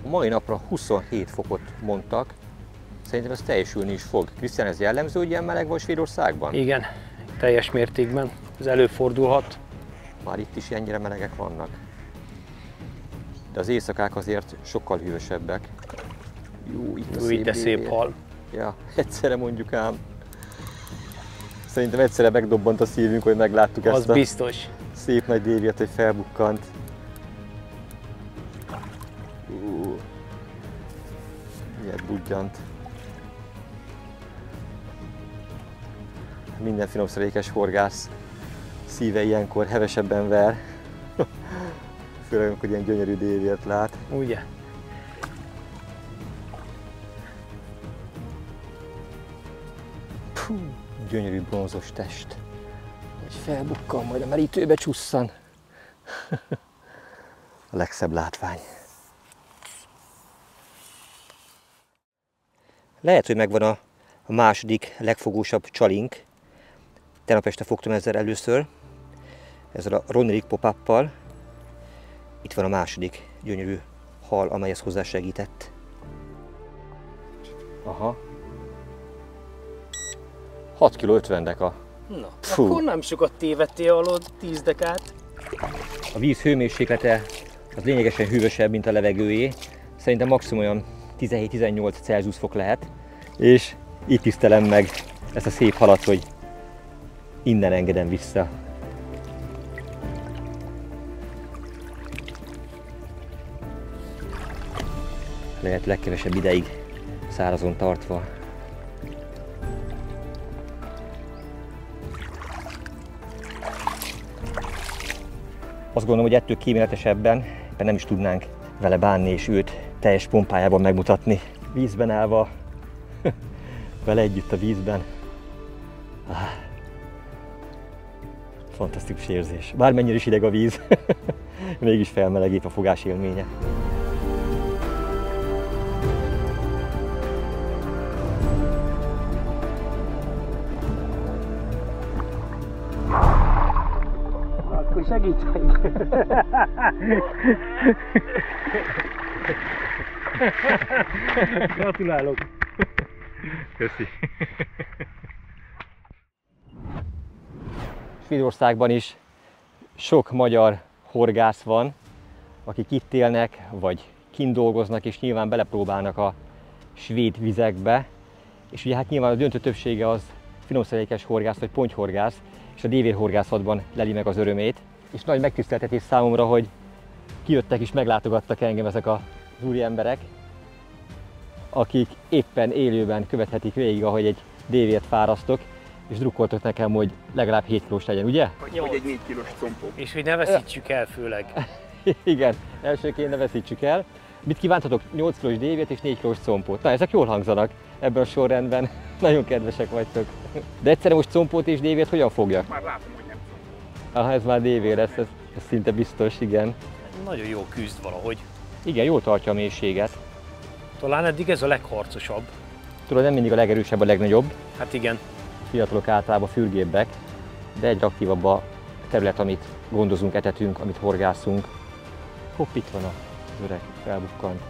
A mai napra 27 fokot mondtak, szerintem ez teljesülni is fog. Krisztián, ez jellemző, hogy ilyen meleg van Svédországban? Igen, teljes mértékben, ez előfordulhat. Már itt is ennyire melegek vannak. De az éjszakák azért sokkal hűvösebbek. Jó, itt a szép hal. Ja, egyszerre mondjuk ám. Szerintem egyszerre megdobbant a szívünk, hogy megláttuk ezt a biztos. Szép nagy déviet, hogy felbukkant. Ilyet budjant. Minden finomszerékes horgász szíve ilyenkor hevesebben ver. Főleg, amikor ilyen gyönyörű déviet lát. Ugye? Gyönyörű bronzos test. Hogy felbukkan, majd a merítőbe csusszan. A legszebb látvány. Lehet, hogy megvan a második legfogósabb csalink. Tegnap este fogtam ezzel először. Ezzel a Ronrik pop-uppal. Itt van a második gyönyörű hal, amelyhez hozzásegített. Aha. 6 kg 50 deka. Na, akkor nem sokat tévedtél alól 10 dekát. A víz hőmérséklete az lényegesen hűvösebb, mint a levegőjé. Szerintem maximum olyan 17-18 Celsius fok lehet. És itt tisztelem meg ezt a szép halat, hogy innen engedem vissza. Lehet legkevesebb ideig szárazon tartva. Azt gondolom, hogy ettől kíméletesebben nem is tudnánk vele bánni és őt teljes pompájában megmutatni. Vízben állva, vele együtt a vízben. Fantasztikus érzés. Bármennyire is hideg a víz, mégis felmelegít a fogás élménye. Akkor segítsek! Gratulálok! Köszi! Svédországban is sok magyar horgász van, akik itt élnek, vagy kint dolgoznak, és nyilván belepróbálnak a svéd vizekbe. És ugye hát nyilván a döntő többsége az finomszerékes horgász, vagy pontyhorgász, és a dévérhorgászatban leli meg az örömét. És nagy megtiszteltetés számomra, hogy kijöttek és meglátogattak engem ezek az úri emberek, akik éppen élőben követhetik végig, ahogy egy dévért fárasztok, és drukkoltok nekem, hogy legalább 7 kilós legyen, ugye? Hogy egy 4 kilós compó. És hogy ne veszítsük el főleg. Igen, elsőként ne veszítsük el. Mit kívántatok? 8 kg dévét és 4 kg compót. Na, ezek jól hangzanak ebben a sorrendben. Nagyon kedvesek vagytok. De egyszerűen most compót és dévét hogyan fogjak? Már látom, hogy nem compó. Aha, ez már dévé lesz, ez szinte biztos, igen. Nagyon jó küzd valahogy. Igen, jól tartja a mélységet. Talán eddig ez a legharcosabb. Tudod, nem mindig a legerősebb a legnagyobb. Hát igen. Fiatalok általában fürgébbek, de egyre aktívabb a terület, amit gondozunk, etetünk, amit horgászunk. Hopp, itt van az öreg, felbukkant.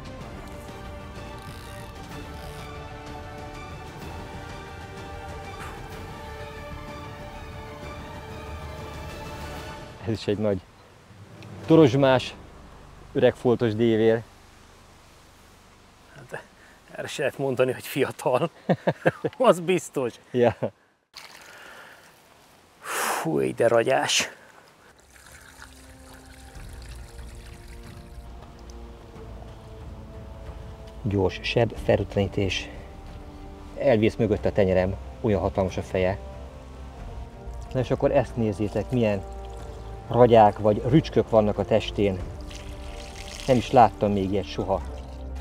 Ez is egy nagy torozsmás, öregfoltos dévér. Hát, erre se lehet mondani, hogy fiatal. Az biztos. Ja. Fúj, de ragyás. Gyors, seb, fertőtlenítés. Elvész mögött a tenyerem, olyan hatalmas a feje. Na és akkor ezt nézzétek, milyen ragyák vagy rücskök vannak a testén. Nem is láttam még ilyet soha.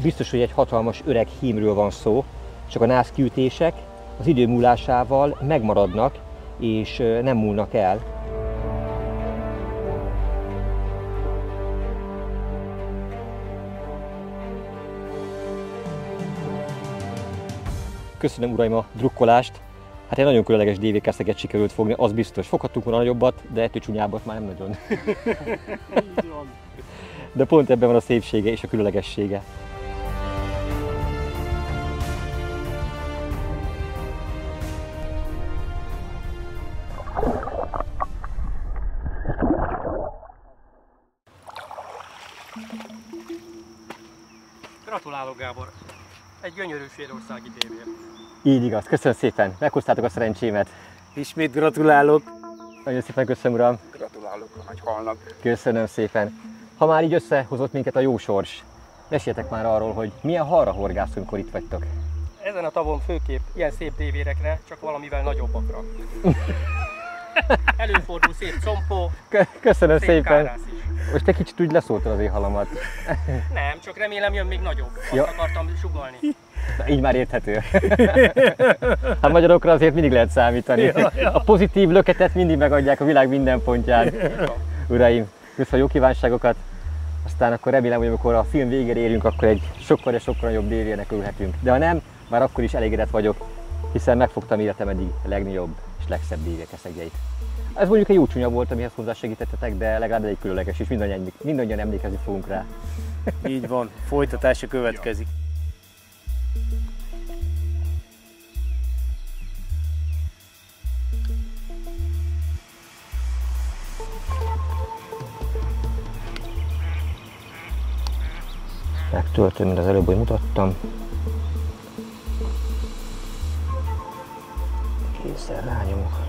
Biztos, hogy egy hatalmas öreg hímről van szó, csak a nászkiütések az idő múlásával megmaradnak és nem múlnak el. Köszönöm uraim a drukkolást. Hát egy nagyon különleges dévékeszeget sikerült fogni, az biztos. Foghattunk volna nagyobbat, de ettől csúnyábbat már nem nagyon. Így van. De pont ebben van a szépsége és a különlegessége. Gratulálok, Gábor! Egy gyönyörű félországi dévér. Így igaz, köszönöm szépen, meghoztátok a szerencsémet. Ismét gratulálok. Nagyon szépen köszönöm, uram. Gratulálok a nagy halnak. Köszönöm szépen. Ha már így összehozott minket a jó sors, meséltek már arról, hogy milyen halra horgászunk, amikor itt vagytok. Ezen a tavon főképp ilyen szép dévérekre, csak valamivel nagyobbakra. Előfordul szép compó, Köszönöm szép szépen. kárász is. Most egy kicsit úgy leszóltad az én halamat. Nem, csak remélem jön még nagyobb. Azt Ja. akartam sugallni. Na, így már érthető. Hát magyarokra azért mindig lehet számítani. A pozitív löketet mindig megadják a világ minden pontján. Uraim, köszönöm a jó kívánságokat. Aztán akkor remélem, hogy amikor a film végére érünk, akkor egy sokkal nagyobb dévérnek örülhetünk. De ha nem, már akkor is elégedett vagyok, hiszen megfogtam életem eddig a legnagyobb és legszebb dévékeszegjeit. Ez mondjuk egy jó csúnya volt, amihez hozzásegítettetek, de legalább egy különleges, és mindannyian emlékezni fogunk rá. Így van, folytatása következik. Megtöltöm, mint az előbb, hogy mutattam. Készen rányomok.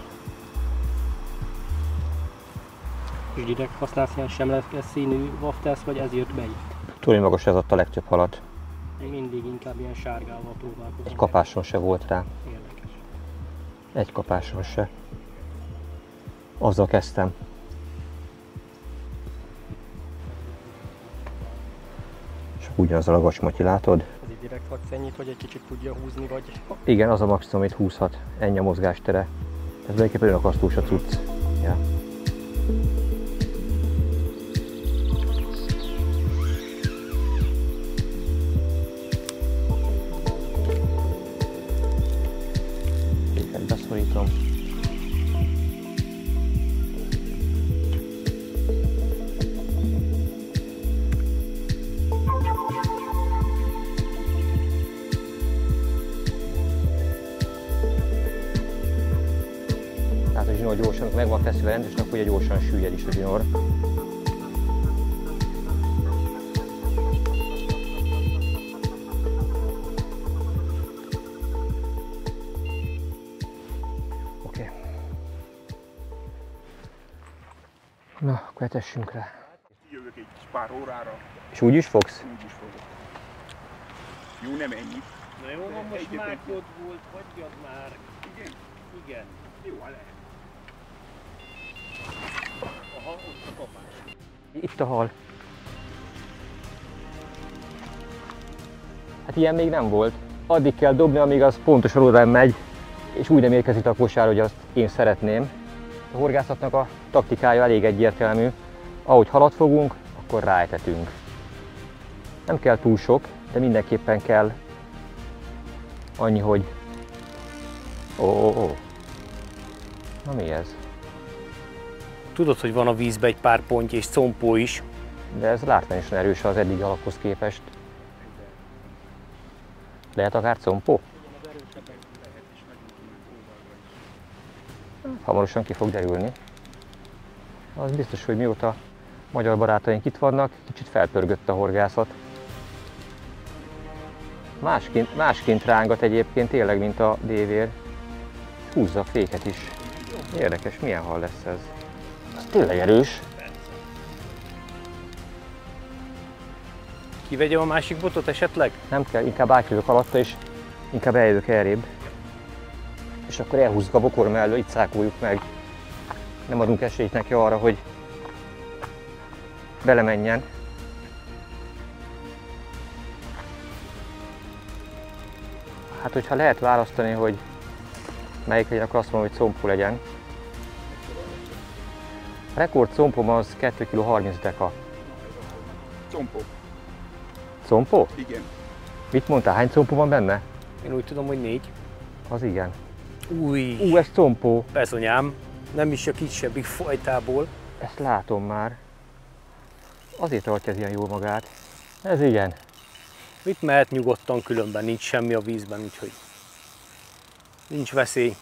És direkt használsz ilyen semleges színű waftels, vagy ez jött be itt? Túl magas ez adta a legtöbb halat. Én mindig inkább ilyen sárgával próbálkozom. Egy kapáson se volt rá. Érdekes. Egy kapáson se. Azzal kezdtem. És ugyanazzal a gacsmatyi, látod? Ez így direkt hagysz ennyit, hogy egy kicsit tudja húzni, vagy... Igen, az a maximum, amit húzhat. Ennyi a mozgástere. Ez tulajdonképpen önakasztós a cucc. Ja. Éket beszorítom. Tehát a zsinór gyorsan, meg van feszülve rendesen, akkor ugye gyorsan süllyed is a zsinór. Oké. Na, akkor etessünk rá. Jövök egy kis pár órára, És úgy is fogsz? úgy is fogok. Jó, nem ennyi. Na jó, van, most már ott volt, hagyjad már. Igen? Igen. Jó, hát lehet. Aha, ott a kapás. Itt a hal. Hát ilyen még nem volt. Addig kell dobni, amíg az pontosan oda megy, és úgy nem érkezik a kosár, hogy azt én szeretném. A horgászatnak a taktikája elég egyértelmű. Ahogy halat fogunk, akkor ráetetünk. Nem kell túl sok, de mindenképpen kell annyi, hogy... Ó. Na mi ez? Tudod, hogy van a vízben egy pár ponty és compó is. De ez látványosan erős az eddigi alaphoz képest. Lehet akár compó? Hamarosan ki fog derülni. Az biztos, hogy mióta magyar barátaink itt vannak, kicsit felpörgött a horgászat. Másként rángat egyébként tényleg, mint a dévér. Húzza a féket is. Érdekes, milyen hal lesz ez. Az tényleg erős. Kivegyem a másik botot esetleg? Nem kell, inkább átjövök alatta, és inkább eljövök elrébb. És akkor elhúzzuk a bokor mellől, itt szákoljuk meg. Nem adunk esélyt neki arra, hogy belemenjen. Hát, hogyha lehet választani, hogy melyik legyen, akkor azt mondom, hogy compó legyen. A rekord compóm az 2 kg 30 deka. Compó. Compó? Igen. Mit mondtál? Hány compó van benne? Én úgy tudom, hogy 4. Az igen. Új, Ez compó. bezonyám. Nem is a kisebbik fajtából. Ezt látom már. Azért tartja ez ilyen jól magát. Ez igen. Itt mehet nyugodtan, különben nincs semmi a vízben, úgyhogy nincs veszély.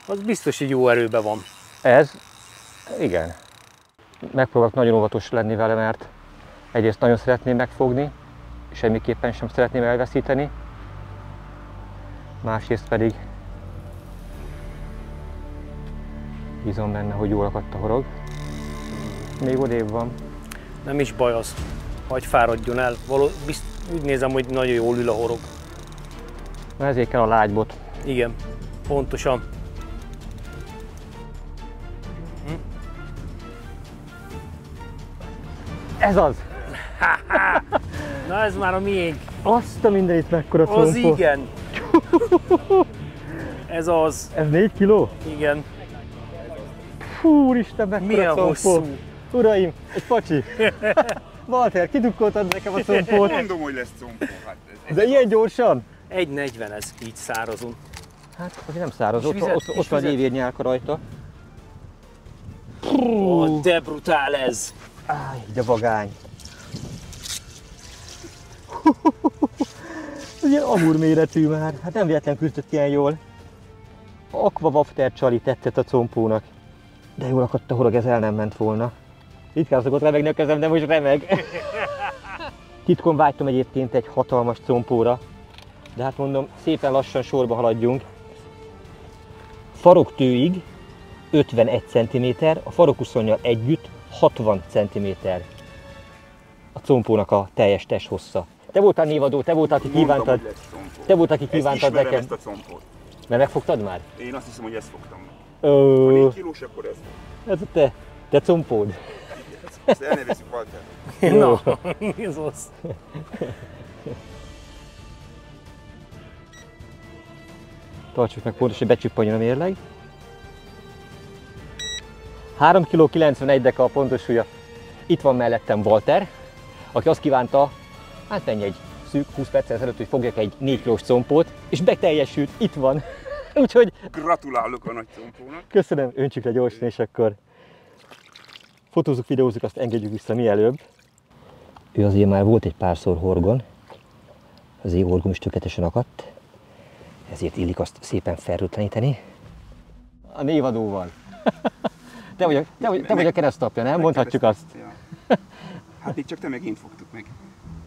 Az biztos, hogy jó erőben van. Ez? Igen. Megpróbálok nagyon óvatos lenni vele, mert egyrészt nagyon szeretném megfogni, semmiképpen sem szeretném elveszíteni. Másrészt pedig bízom benne, hogy jól akadt a horog. Még odébb van. Nem is baj az, hagyj fáradjon el. Úgy nézem, hogy nagyon jól ül a horog. Na ezért kell a lágybot. Igen, pontosan. Ez az! Na ez már a miénk. Azt a mindenit mekkora compó. Az igen. Ez az. Ez 4 kiló? Igen. Fú, Úristen, mekkora Milyen compó. hosszú. Uraim, egy pacsi. Walter, kidukkoltad nekem a compót. Mondom, hogy lesz compó. Hát ez De ilyen gyorsan? 1,40 ez így szárazon. Hát, azért nem száraz, ott vizet. van évérnyálka rajta. Ó, de brutál ez! Áj, de vagány. Ez ilyen amúr méretű már, hát nem véletlen küzdött ilyen jól. Aqua Wafter Csali tetszett a compónak. De jól akadt a horog, ez el nem ment volna. Ritkán szokott remegni a kezem, de most remeg. Titkon vágytam egyébként egy hatalmas compóra. De hát mondom, szépen lassan sorba haladjunk. Faroktőig 51 cm, a farokuszonnyal együtt 60 cm a compónak a teljes testhossza. Te voltál névadó, te voltál, aki kívántad. hogy lesz compó. Te voltál, aki kívántad ismerem nekem. ezt a compót. Mert megfogtad már? Én azt hiszem, hogy ezt fogtam meg. Ha 4 kilós, akkor ez. Ez a te compód. Ezt elnevezzük Walter. Na, ez az. Tartsuk meg pontos, hogy becsuppanjon a mérleg. 3 kg 91 deka a pontos súlya. Itt van mellettem Walter, aki azt kívánta, hát mennyi egy szűk 20 perccel ezelőtt, hogy fogjak egy 4 kilós compót, és beteljesült, itt van. Úgyhogy Gratulálok a nagy compónak. köszönöm, öntsük le gyorsan, és akkor fotózzuk, videózzuk, azt engedjük vissza mielőbb. Ő azért már volt egy párszor horgon, az én horgom is tökéletesen akadt, ezért illik azt szépen fertőtleníteni. A névadóval. Te vagy a keresztapja, nem? Mondhatjuk azt. Ja. Hát itt csak te meg én fogtuk meg.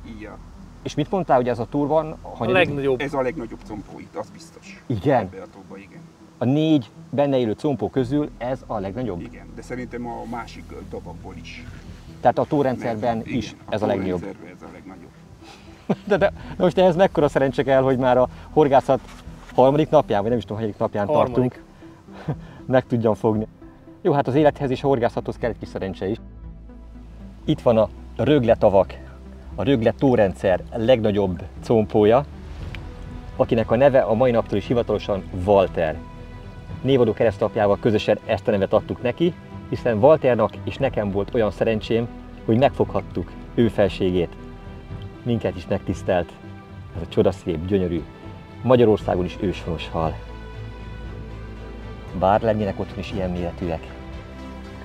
Így a... És mit mondtál, hogy ez a túr van? A legnagyobb. Ez a legnagyobb compó itt, az biztos. Igen. Ebbe a tóba, igen. A 4 benne élő compó közül ez a legnagyobb? Igen, de szerintem a másik dobakból is. Tehát a tórendszerben Igen, is ez a legnagyobb. Ez a legnagyobb. De most ehhez mekkora szerencse kell, hogy már a horgászat harmadik napján, vagy nem is tudom, hanyadik napján Harmadik. tartunk. meg tudjam fogni. Jó, hát az élethez és a horgászathoz kell egy kis szerencse is. Itt van a Rögle tavak, a Rögle tórendszer legnagyobb combója, akinek a neve a mai naptól is hivatalosan Walter. Névadó keresztapjával közösen ezt a nevet adtuk neki, hiszen Walternak és nekem volt olyan szerencsém, hogy megfoghattuk ő felségét. Minket is megtisztelt ez a csodaszép, gyönyörű, Magyarországon is őshonos hal. Bár lennének otthon is ilyen méretűek.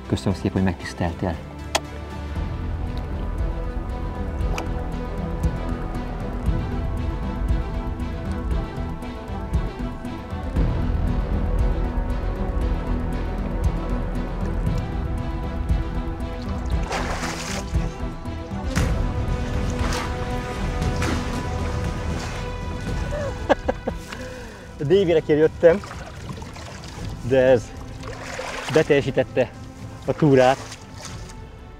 Köszönöm szépen, hogy megtiszteltél. A dévérekért jöttem, de ez beteljesítette a túrát.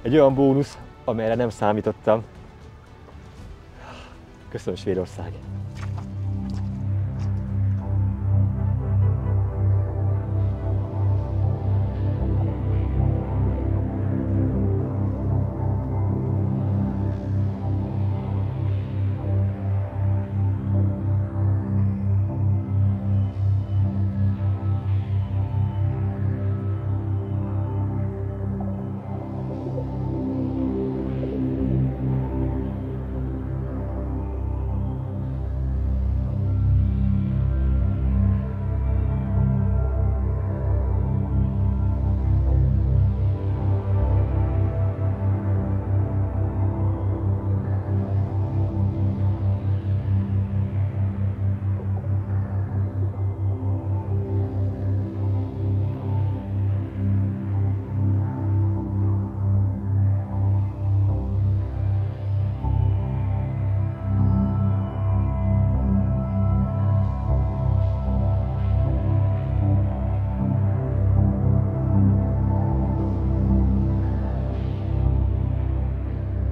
Egy olyan bónusz, amelyre nem számítottam. Köszönöm, Svédország!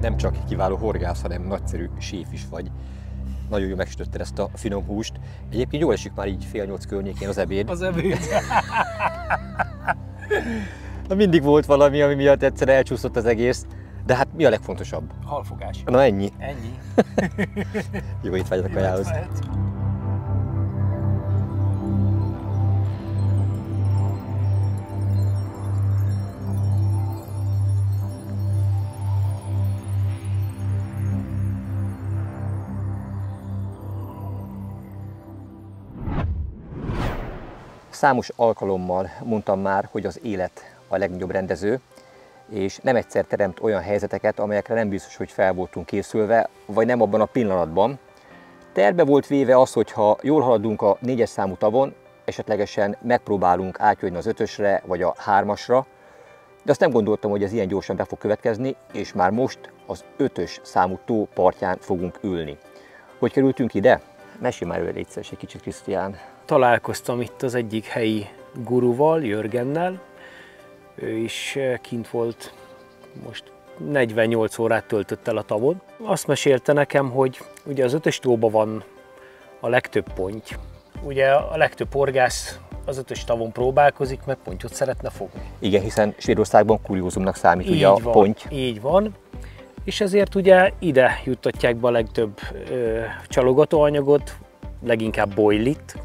Nem csak kiváló horgász, hanem nagyszerű séf is vagy. Nagyon jól megsütötted ezt a finom húst. Egyébként jól esik már így 7:30 környékén az ebéd. Az ebéd. Na, mindig volt valami, ami miatt egyszer elcsúszott az egész. De hát mi a legfontosabb? Halfogás. Na ennyi. Ennyi. Jó étvágyat a kajához. Számos alkalommal mondtam már, hogy az élet a legnagyobb rendező, és nem egyszer teremt olyan helyzeteket, amelyekre nem biztos, hogy fel voltunk készülve, vagy nem abban a pillanatban. Terve volt véve az, hogy ha jól haladunk a 4-es számú tavon, esetlegesen megpróbálunk átjönni az 5-ösre vagy a 3-asra, de azt nem gondoltam, hogy ez ilyen gyorsan be fog következni, és már most az 5-ös számú tó partján fogunk ülni. Hogy kerültünk ide? Mesélj már őle egyszer egy kicsit, Krisztián. Találkoztam itt az egyik helyi guruval, Jörgennel. Ő is kint volt, most 48 órát töltött el a tavon. Azt mesélte nekem, hogy ugye az 5-ös tóban van a legtöbb ponty. Ugye a legtöbb horgász az 5-ös tavon próbálkozik, mert pontyot szeretne fogni. Igen, hiszen Svédországban kuriózumnak számít ugye a ponty. Így van. És ezért ugye ide juttatják be a legtöbb csalogatóanyagot, leginkább boilit.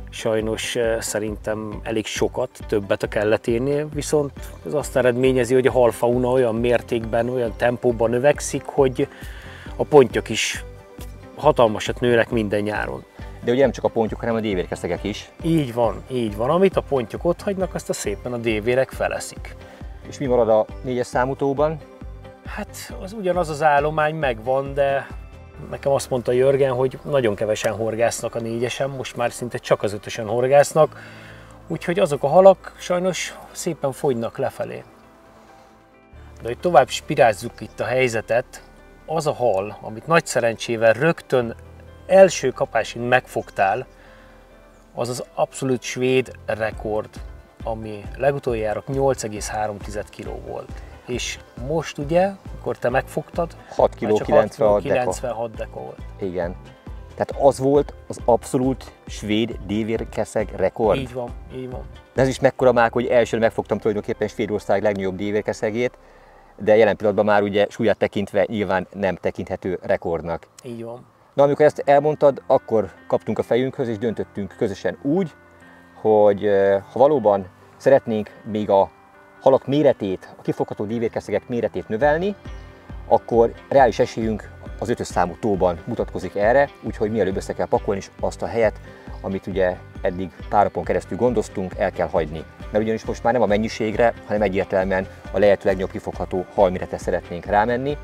Sajnos szerintem elég sokat, többet a kelleténél, viszont ez azt eredményezi, hogy a halfauna olyan mértékben, olyan tempóban növekszik, hogy a pontyok is hatalmasat nőnek minden nyáron. De ugye nem csak a pontyok, hanem a dévérkeszegek is. Így van, így van. Amit a pontyok otthagynak, azt a szépen a dévérek feleszik. És mi marad a 4-es számú tóban? Hát az ugyanaz az állomány megvan, de nekem azt mondta Jörgen, hogy nagyon kevesen horgásznak a 4-esen, most már szinte csak az 5-ösen horgásznak, úgyhogy azok a halak sajnos szépen fogynak lefelé. De hogy tovább spirázzuk itt a helyzetet, az a hal, amit nagy szerencsével rögtön első kapásig megfogtál, az az abszolút svéd rekord, ami legutoljára 8,3 kg volt. És most ugye, akkor te megfogtad, 6 kg 96 96 deka volt. Igen. Tehát az volt az abszolút svéd dévérkeszeg rekord. Így van, így van. De ez is mekkora már, hogy elsőre megfogtam tulajdonképpen Svédország legnagyobb dévérkeszegét, de jelen pillanatban már ugye súlyát tekintve nyilván nem tekinthető rekordnak. Így van. Na, amikor ezt elmondtad, akkor kaptunk a fejünkhöz és döntöttünk közösen úgy, hogy ha valóban szeretnénk még a halak méretét, a kifogható dévérkeszegek méretét növelni, akkor reális esélyünk az 5-ös számú tóban mutatkozik erre, úgyhogy mielőbb össze kell pakolni, és azt a helyet, amit ugye eddig pár napon keresztül gondoztunk, el kell hagyni. Mert ugyanis most már nem a mennyiségre, hanem egyértelműen a lehető legnagyobb kifogható halméretre szeretnénk rámenni.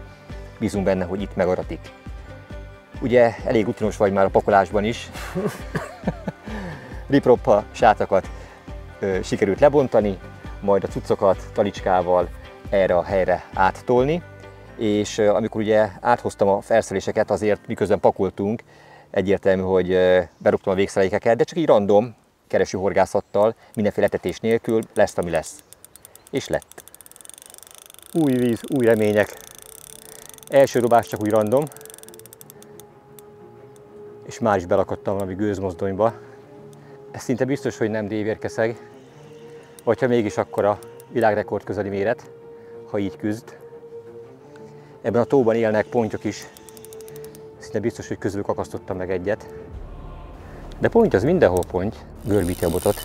Bízunk benne, hogy itt megadatik. Ugye elég rutinos vagy már a pakolásban is. Riproppa sátrakat sikerült lebontani, majd a cuccokat talicskával erre a helyre áttolni. És amikor ugye áthoztam a felszereléseket, azért miközben pakoltunk, egyértelmű, hogy berúgtam a végszerelékeket, de csak így random keresőhorgászattal, mindenféle etetés nélkül lesz, ami lesz. És lett. Új víz, új remények. Első dobás csak úgy random. És már is belakadtam valami gőzmozdonyba. Ez szinte biztos, hogy nem dévérkeszeg. Vagy ha mégis, akkor a világrekord közeli méret, ha így küzd. Ebben a tóban élnek pontyok is. Szinte biztos, hogy közülük akasztottam meg egyet. De ponty az mindenhol ponty. Görbíti a botot.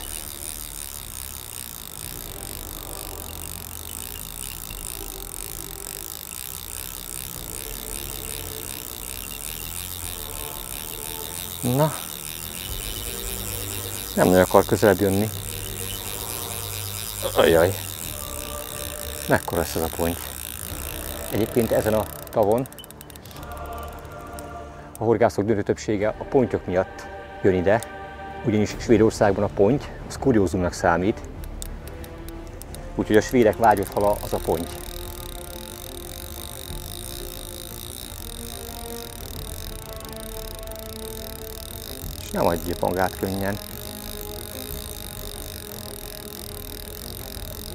Na. Nem nagyon akar közelebb jönni. Ajaj. Mekkora ez a ponty. Egyébként ezen a tavon a horgászok döntő többsége a pontyok miatt jön ide, ugyanis Svédországban a ponty az kuriózumnak számít, úgyhogy a svédek vágyott hala az a ponty. És nem adja magát könnyen.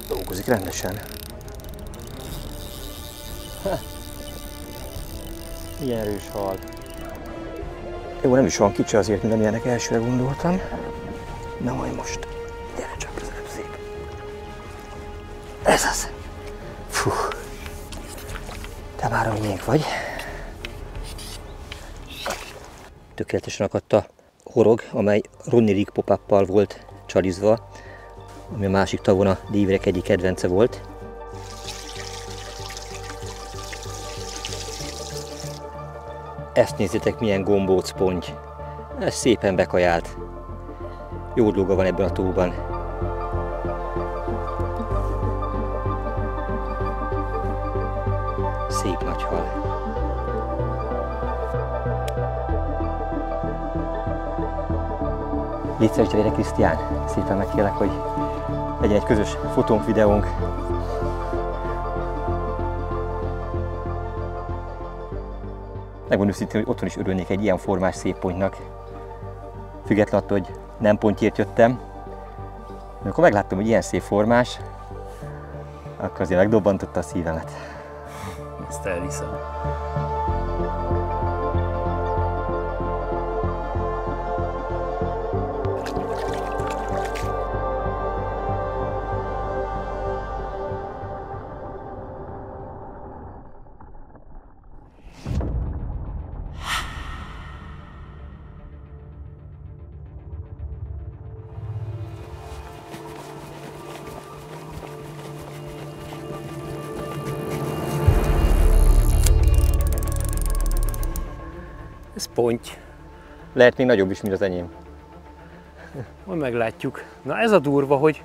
Dolgozik rendesen. Milyen erős hal. Jó, nem is van kicsi azért, mint amilyenek elsőre gondoltam. Na majd most, gyere csak közelebb, szép. Ez az. Fú. Te már a miénk vagy. Tökéletesen akadt a horog, amely Ronny Rig pop-uppal volt csalizva, ami a másik tavon a dévérek egyik kedvence volt. Ezt nézzétek, milyen gombóc ponty. Ez szépen bekajált. Jó dolga van ebben a tóban. Szép nagy hal. Légy szíves, gyere, Krisztián! Szépen megkérlek, hogy legyen egy közös fotónk, videónk. Megmondom őszintén, hogy otthon is örülnék egy ilyen formás szép pontynak. Függetlenül attól, hogy nem pontyért jöttem. De amikor megláttam, hogy ilyen szép formás, akkor azért megdobbantotta a szívemet. Ezt elhiszem. Ez ponty. Lehet még nagyobb is, mint az enyém. Majd meglátjuk. Na ez a durva, hogy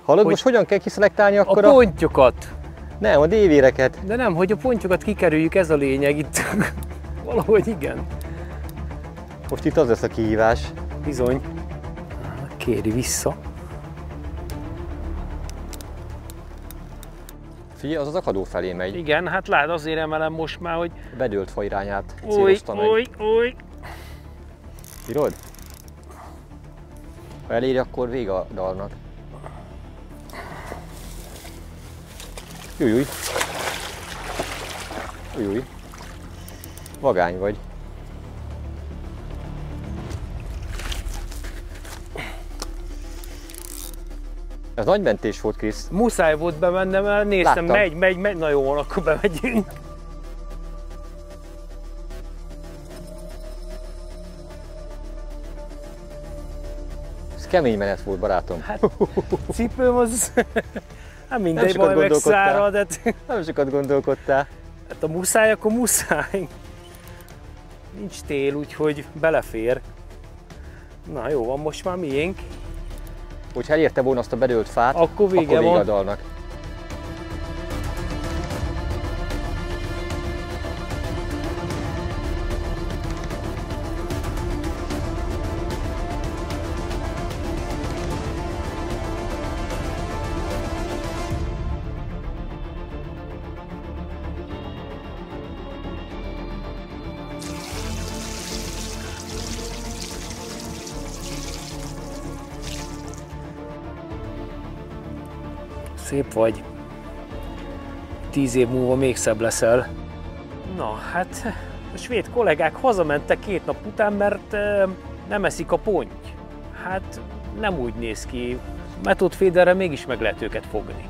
Hallod, most hogyan kell kiszelektálni akkor a pontyokat. Nem, a dévéreket. De nem, hogy a pontyokat kikerüljük, ez a lényeg itt. Valahogy igen. Most itt az lesz a kihívás. Bizony. Kéri vissza. Figyelj, az az akadó felé megy. Igen, hát lát, azért emelem most már, hogy... Bedőlt fa irányát Új, célozta meg. új. Bírod? Ha eléri, akkor vége a dalnak. Jújjúj. Jújjúj. Vagány vagy. Ez nagy mentés volt, Krisz. Muszáj volt bemennem, mert néztem, megy, na jó van, akkor bemegyünk. Ez kemény menet volt, barátom. Hát, cipőm az... Hát mindegy, majd megszárad. Nem sokat gondolkodtál. Hát a muszáj, akkor muszáj. Nincs tél, úgyhogy belefér. Na jó van, most már miénk. Hogyha elérte volna azt a bedőlt fát, akkor vége van. A dalnak. Szép vagy. 10 év múlva még szebb leszel. Na, hát a svéd kollégák hazamentek 2 nap után, mert nem eszik a ponty. Hát nem úgy néz ki. Metódféderre mégis meg lehet őket fogni.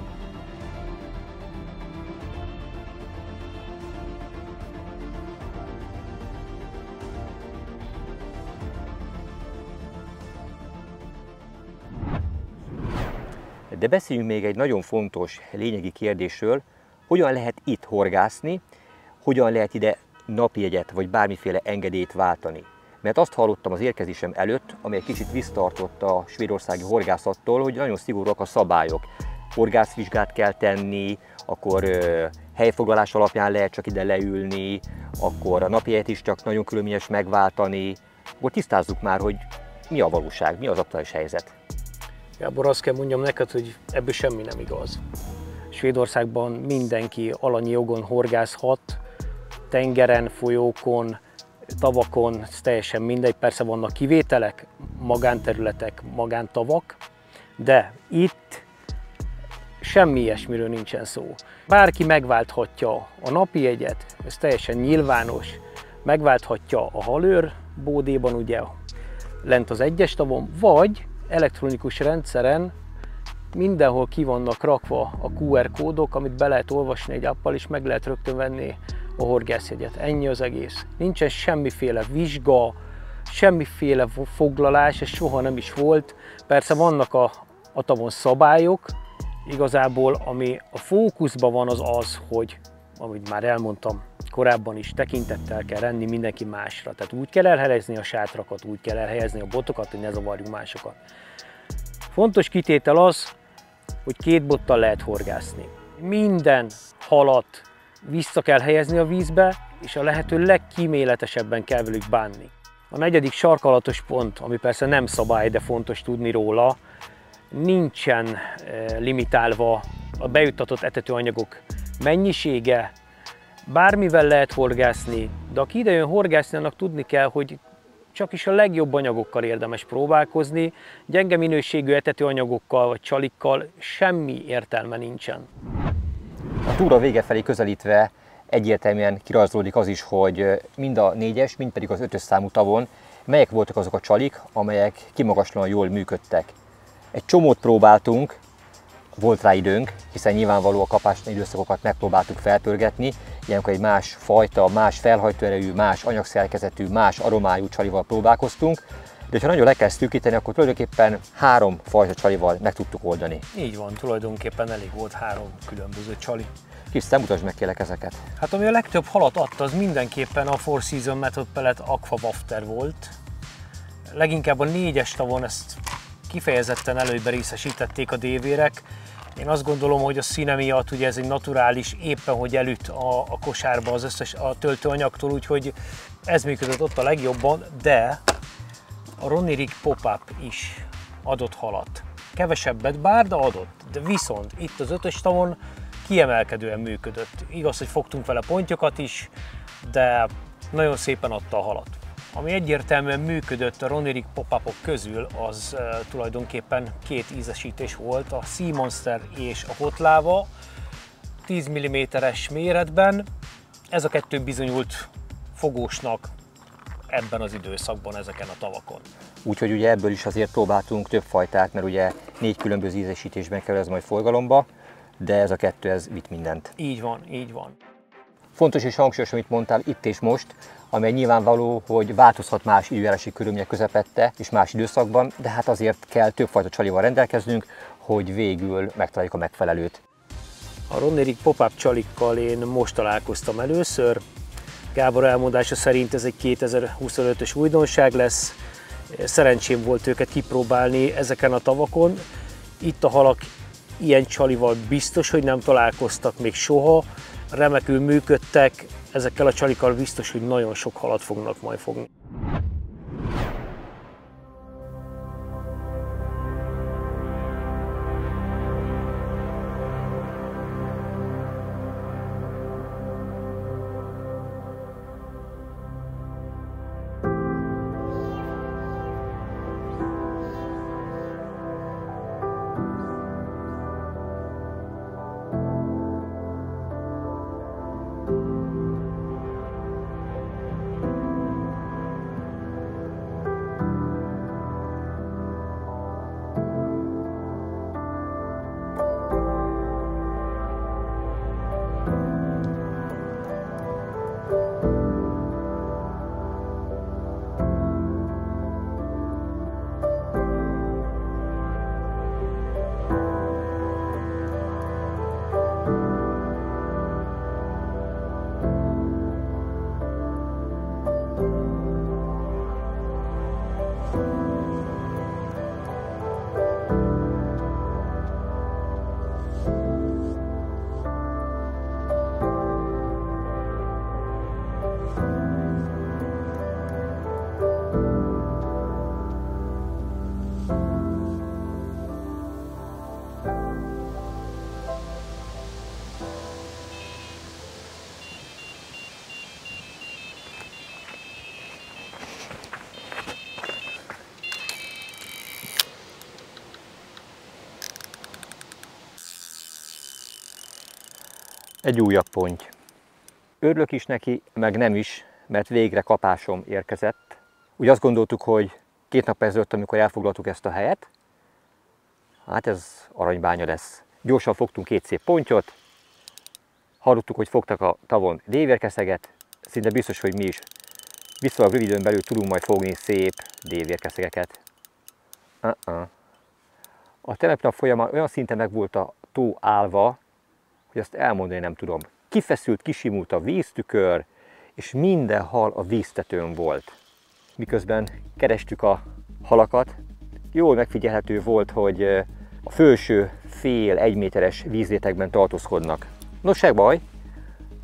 De beszéljünk még egy nagyon fontos, lényegi kérdésről, hogyan lehet itt horgászni, hogyan lehet ide napjegyet vagy bármiféle engedélyt váltani. Mert azt hallottam az érkezésem előtt, ami egy kicsit visszatartott a svédországi horgászattól, hogy nagyon szigorúak a szabályok. Horgászvizsgát kell tenni, akkor helyfoglalás alapján lehet csak ide leülni, akkor a napjegyet is csak nagyon körülményes megváltani. Akkor tisztázzuk már, hogy mi a valóság, mi az aktuális helyzet. Gábor, azt kell mondjam neked, hogy ebből semmi nem igaz. Svédországban mindenki alanyi jogon horgászhat, tengeren, folyókon, tavakon, ez teljesen mindegy, persze vannak kivételek, magánterületek, magántavak, de itt semmi ilyesmiről nincsen szó. Bárki megválthatja a napi jegyet, ez teljesen nyilvános, megválthatja a halőr bódéban, ugye lent az 1-es tavon, vagy elektronikus rendszeren mindenhol ki vannak rakva a QR kódok, amit be lehet olvasni egy appal, és meg lehet rögtön venni a horgászjegyet. Ennyi az egész. Nincsen semmiféle vizsga, semmiféle foglalás, ez soha nem is volt. Persze vannak a tavon szabályok, igazából ami a fókuszban van az, hogy, amit már elmondtam korábban is, tekintettel kell lenni mindenki másra. Tehát úgy kell elhelyezni a sátrakat, úgy kell elhelyezni a botokat, hogy ne zavarjuk másokat. Fontos kitétel az, hogy 2 bottal lehet horgászni. Minden halat vissza kell helyezni a vízbe, és a lehető legkíméletesebben kell velük bánni. A 4. sarkalatos pont, ami persze nem szabály, de fontos tudni róla, nincsen limitálva a bejuttatott etetőanyagok mennyisége, bármivel lehet horgászni, de aki ide jön horgászni, annak tudni kell, hogy csak is a legjobb anyagokkal érdemes próbálkozni, gyenge minőségű etetőanyagokkal vagy csalikkal semmi értelme nincsen. A túra vége felé közelítve egyértelműen kirajzolódik az is, hogy mind a 4-es, mind pedig az 5-ös számú tavon melyek voltak azok a csalik, amelyek kimagaslóan jól működtek. Egy csomót próbáltunk, volt rá időnk, hiszen nyilvánvaló a kapásnál időszakokat megpróbáltuk felpörgetni, ilyenkor egy más fajta, más felhajtóerejű, más anyagszerkezetű, más aromájú csalival próbálkoztunk, de ha nagyon le kell szűkíteni, akkor tulajdonképpen 3 fajta csalival meg tudtuk oldani. Így van, tulajdonképpen elég volt 3 különböző csali. Kis te mutasd meg kérlek ezeket. Hát ami a legtöbb halat adta, az mindenképpen a Four Seasons Method Pellet Aqua Wafter volt. Leginkább a 4-es tavon ezt kifejezetten előnyben részesítették a dévérek. Én azt gondolom, hogy a színe miatt ugye ez egy naturális, éppen hogy elüt a kosárba az összes a töltőanyagtól, úgyhogy ez működött ott a legjobban, de a Ronnie Rig Pop-Up is adott halat. Kevesebbet bár, de adott. De viszont itt az 5-ös tavon kiemelkedően működött. Igaz, hogy fogtunk vele pontyokat is, de nagyon szépen adta a halat. Ami egyértelműen működött a Ronnie Rig Pop-Upok közül, az tulajdonképpen 2 ízesítés volt, a Sea Monster és a Hot Lava 10 mm-es méretben. Ez a 2 bizonyult fogósnak ebben az időszakban, ezeken a tavakon. Úgyhogy ugye ebből is azért próbáltunk több fajtát, mert ugye 4 különböző ízesítésben kerül ez majd forgalomba, de ez a kettő, ez vitt mindent. Így van, így van. Fontos és hangsúlyos, amit mondtál itt és most, amely nyilvánvaló, hogy változhat más időjárási körülmények közepette és más időszakban, de hát azért kell többfajta csalival rendelkeznünk, hogy végül megtaláljuk a megfelelőt. A Ron Erik pop-up csalikkal én most találkoztam először. Gábor elmondása szerint ez egy 2025-ös újdonság lesz. Szerencsém volt őket kipróbálni ezeken a tavakon. Itt a halak ilyen csalival biztos, hogy nem találkoztak még soha. Remekül működtek, ezekkel a csalikkal biztos, hogy nagyon sok halat fognak majd fogni. Egy újabb ponty. Örülök is neki, meg nem is, mert végre kapásom érkezett. Úgy azt gondoltuk, hogy 2 nap ezelőtt, amikor elfoglaltuk ezt a helyet, hát ez aranybánya lesz. Gyorsan fogtunk 2 szép pontyot, hallottuk, hogy fogtak a tavon dévérkeszeget, szinte biztos, hogy mi is viszonylag rövid időn belül tudunk majd fogni szép dévérkeszegeket. A tegnapi nap folyamán olyan szinten meg volt a tó állva, hogy azt elmondani nem tudom. Kifeszült, kisimult a víztükör, és minden hal a víztetőn volt. Miközben kerestük a halakat, jól megfigyelhető volt, hogy a felső fél 1 méteres vízrétegben tartózkodnak. Nos, se baj,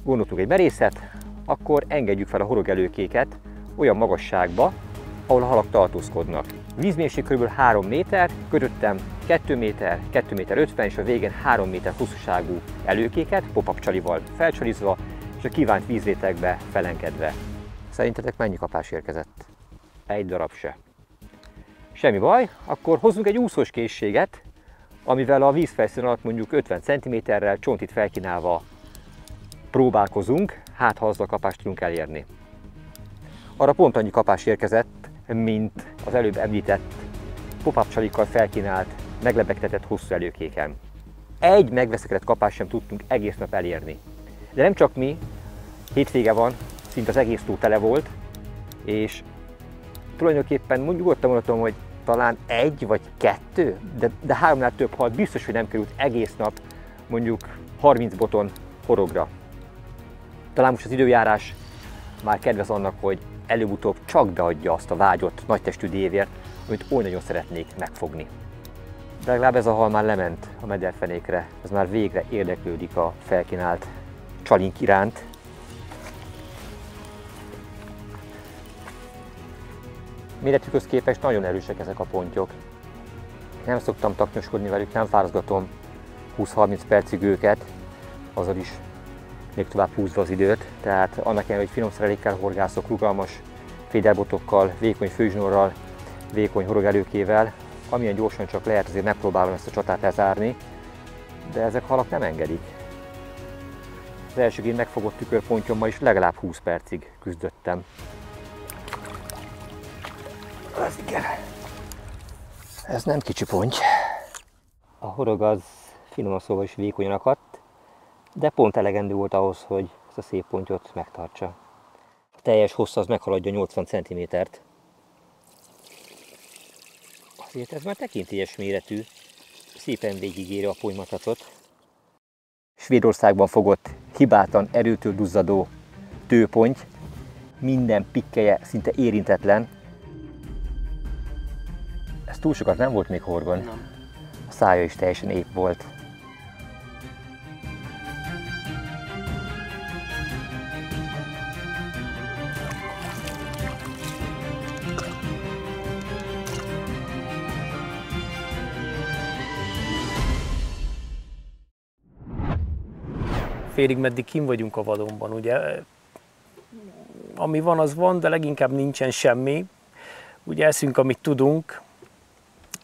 gondoltuk egy merészet, akkor engedjük fel a horogelőkéket olyan magasságba, ahol a halak tartózkodnak. Vízmélység kb. 3 méter, körülöttem 2 méter, 2 méter 50 és a végén 3 méter hosszúságú előkéket, pop-up csalival felcsalizva, és a kívánt vízrétegbe felengedve. Szerintetek mennyi kapás érkezett? 1 darab se. Semmi baj, akkor hozzunk egy úszós készséget, amivel a vízfelszín alatt mondjuk 50 cm-rel csontit felkínálva próbálkozunk, hát ha azzal kapást tudunk elérni. Arra pont annyi kapás érkezett, mint az előbb említett pop-up csalikkal felkínált, meglebegtetett hosszú előkéken. Egy megveszekedett kapást sem tudtunk egész nap elérni. De nem csak mi, hétvége van, szinte az egész tó tele volt, és tulajdonképpen nyugodtan mondhatom, hogy talán 1 vagy 2, de 3-nál több hal biztos, hogy nem került egész nap mondjuk 30 boton horogra. Talán most az időjárás már kedvez annak, hogy előbb-utóbb csak beadja azt a vágyott nagytestű dévért, amit oly nagyon szeretnék megfogni. De legalább ez a hal már lement a mederfenékre, ez már végre érdeklődik a felkínált csalink iránt. Méretükhöz képest nagyon erősek ezek a pontyok. Nem szoktam taknyoskodni velük, nem fáraszgatom 20-30 percig őket, azzal is még tovább húzva az időt. Tehát annak ellenére, hogy finom szerelékkel horgászok, rugalmas féderbotokkal, vékony főzsnorral, vékony horogelőkével, amilyen gyorsan csak lehet, azért megpróbálom ezt a csatát lezárni, de ezek halak nem engedik. Az elsőként megfogott tükörpontyommal is legalább 20 percig küzdöttem. Ez igen. Ez nem kicsi ponty. A horog az finoman szóval is vékonyan akadt, de pont elegendő volt ahhoz, hogy ezt a szép pontyot megtartsa. A teljes hossz az meghaladja 80 cm-t. Azért ez már tekintélyes méretű, szépen végigéri a ponymatacot. Svédországban fogott hibátlan, erőtől duzzadó tőponty, minden pikkelye szinte érintetlen. Ez túl sokat nem volt még horgon. Nem. A szája is teljesen épp volt. Félig meddig kint vagyunk a vadonban, ugye. Ami van, az van, de leginkább nincsen semmi. Ugye eszünk, amit tudunk,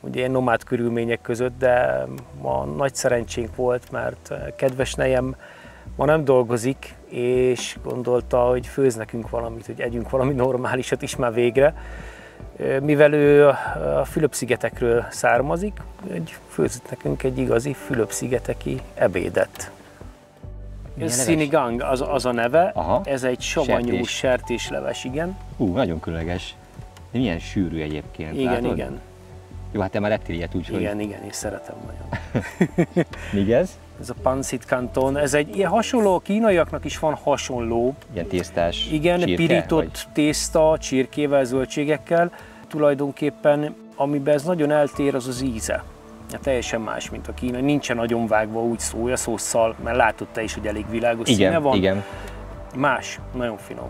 ugye ilyen nomád körülmények között, de ma nagy szerencsénk volt, mert kedves nejem ma nem dolgozik, és gondolta, hogy főz nekünk valamit, hogy együnk valami normálisat is már végre. Mivel ő a Fülöp-szigetekről származik, főzött nekünk egy igazi Fülöp-szigeteki ebédet. Ez sinigang az a neve. Aha. Ez egy savanyú sertésleves, igen. Nagyon különleges. De milyen sűrű egyébként. Igen, látod? Igen. Jó, hát te már lettél ilyet, úgyhogy... Igen, és szeretem nagyon. Míg ez? Ez a pancit canton, ez egy ilyen hasonló, a kínaiaknak is van hasonló. Ilyen tésztás igen, csirke, pirított vagy? Tészta, csirkével, zöldségekkel. Tulajdonképpen, amiben ez nagyon eltér, az az íze. Teljesen más, mint a kínai. Nincsen nagyon vágva úgy szójaszósszal, mert látod te is, hogy elég világos színe van. Igen. Más, nagyon finom.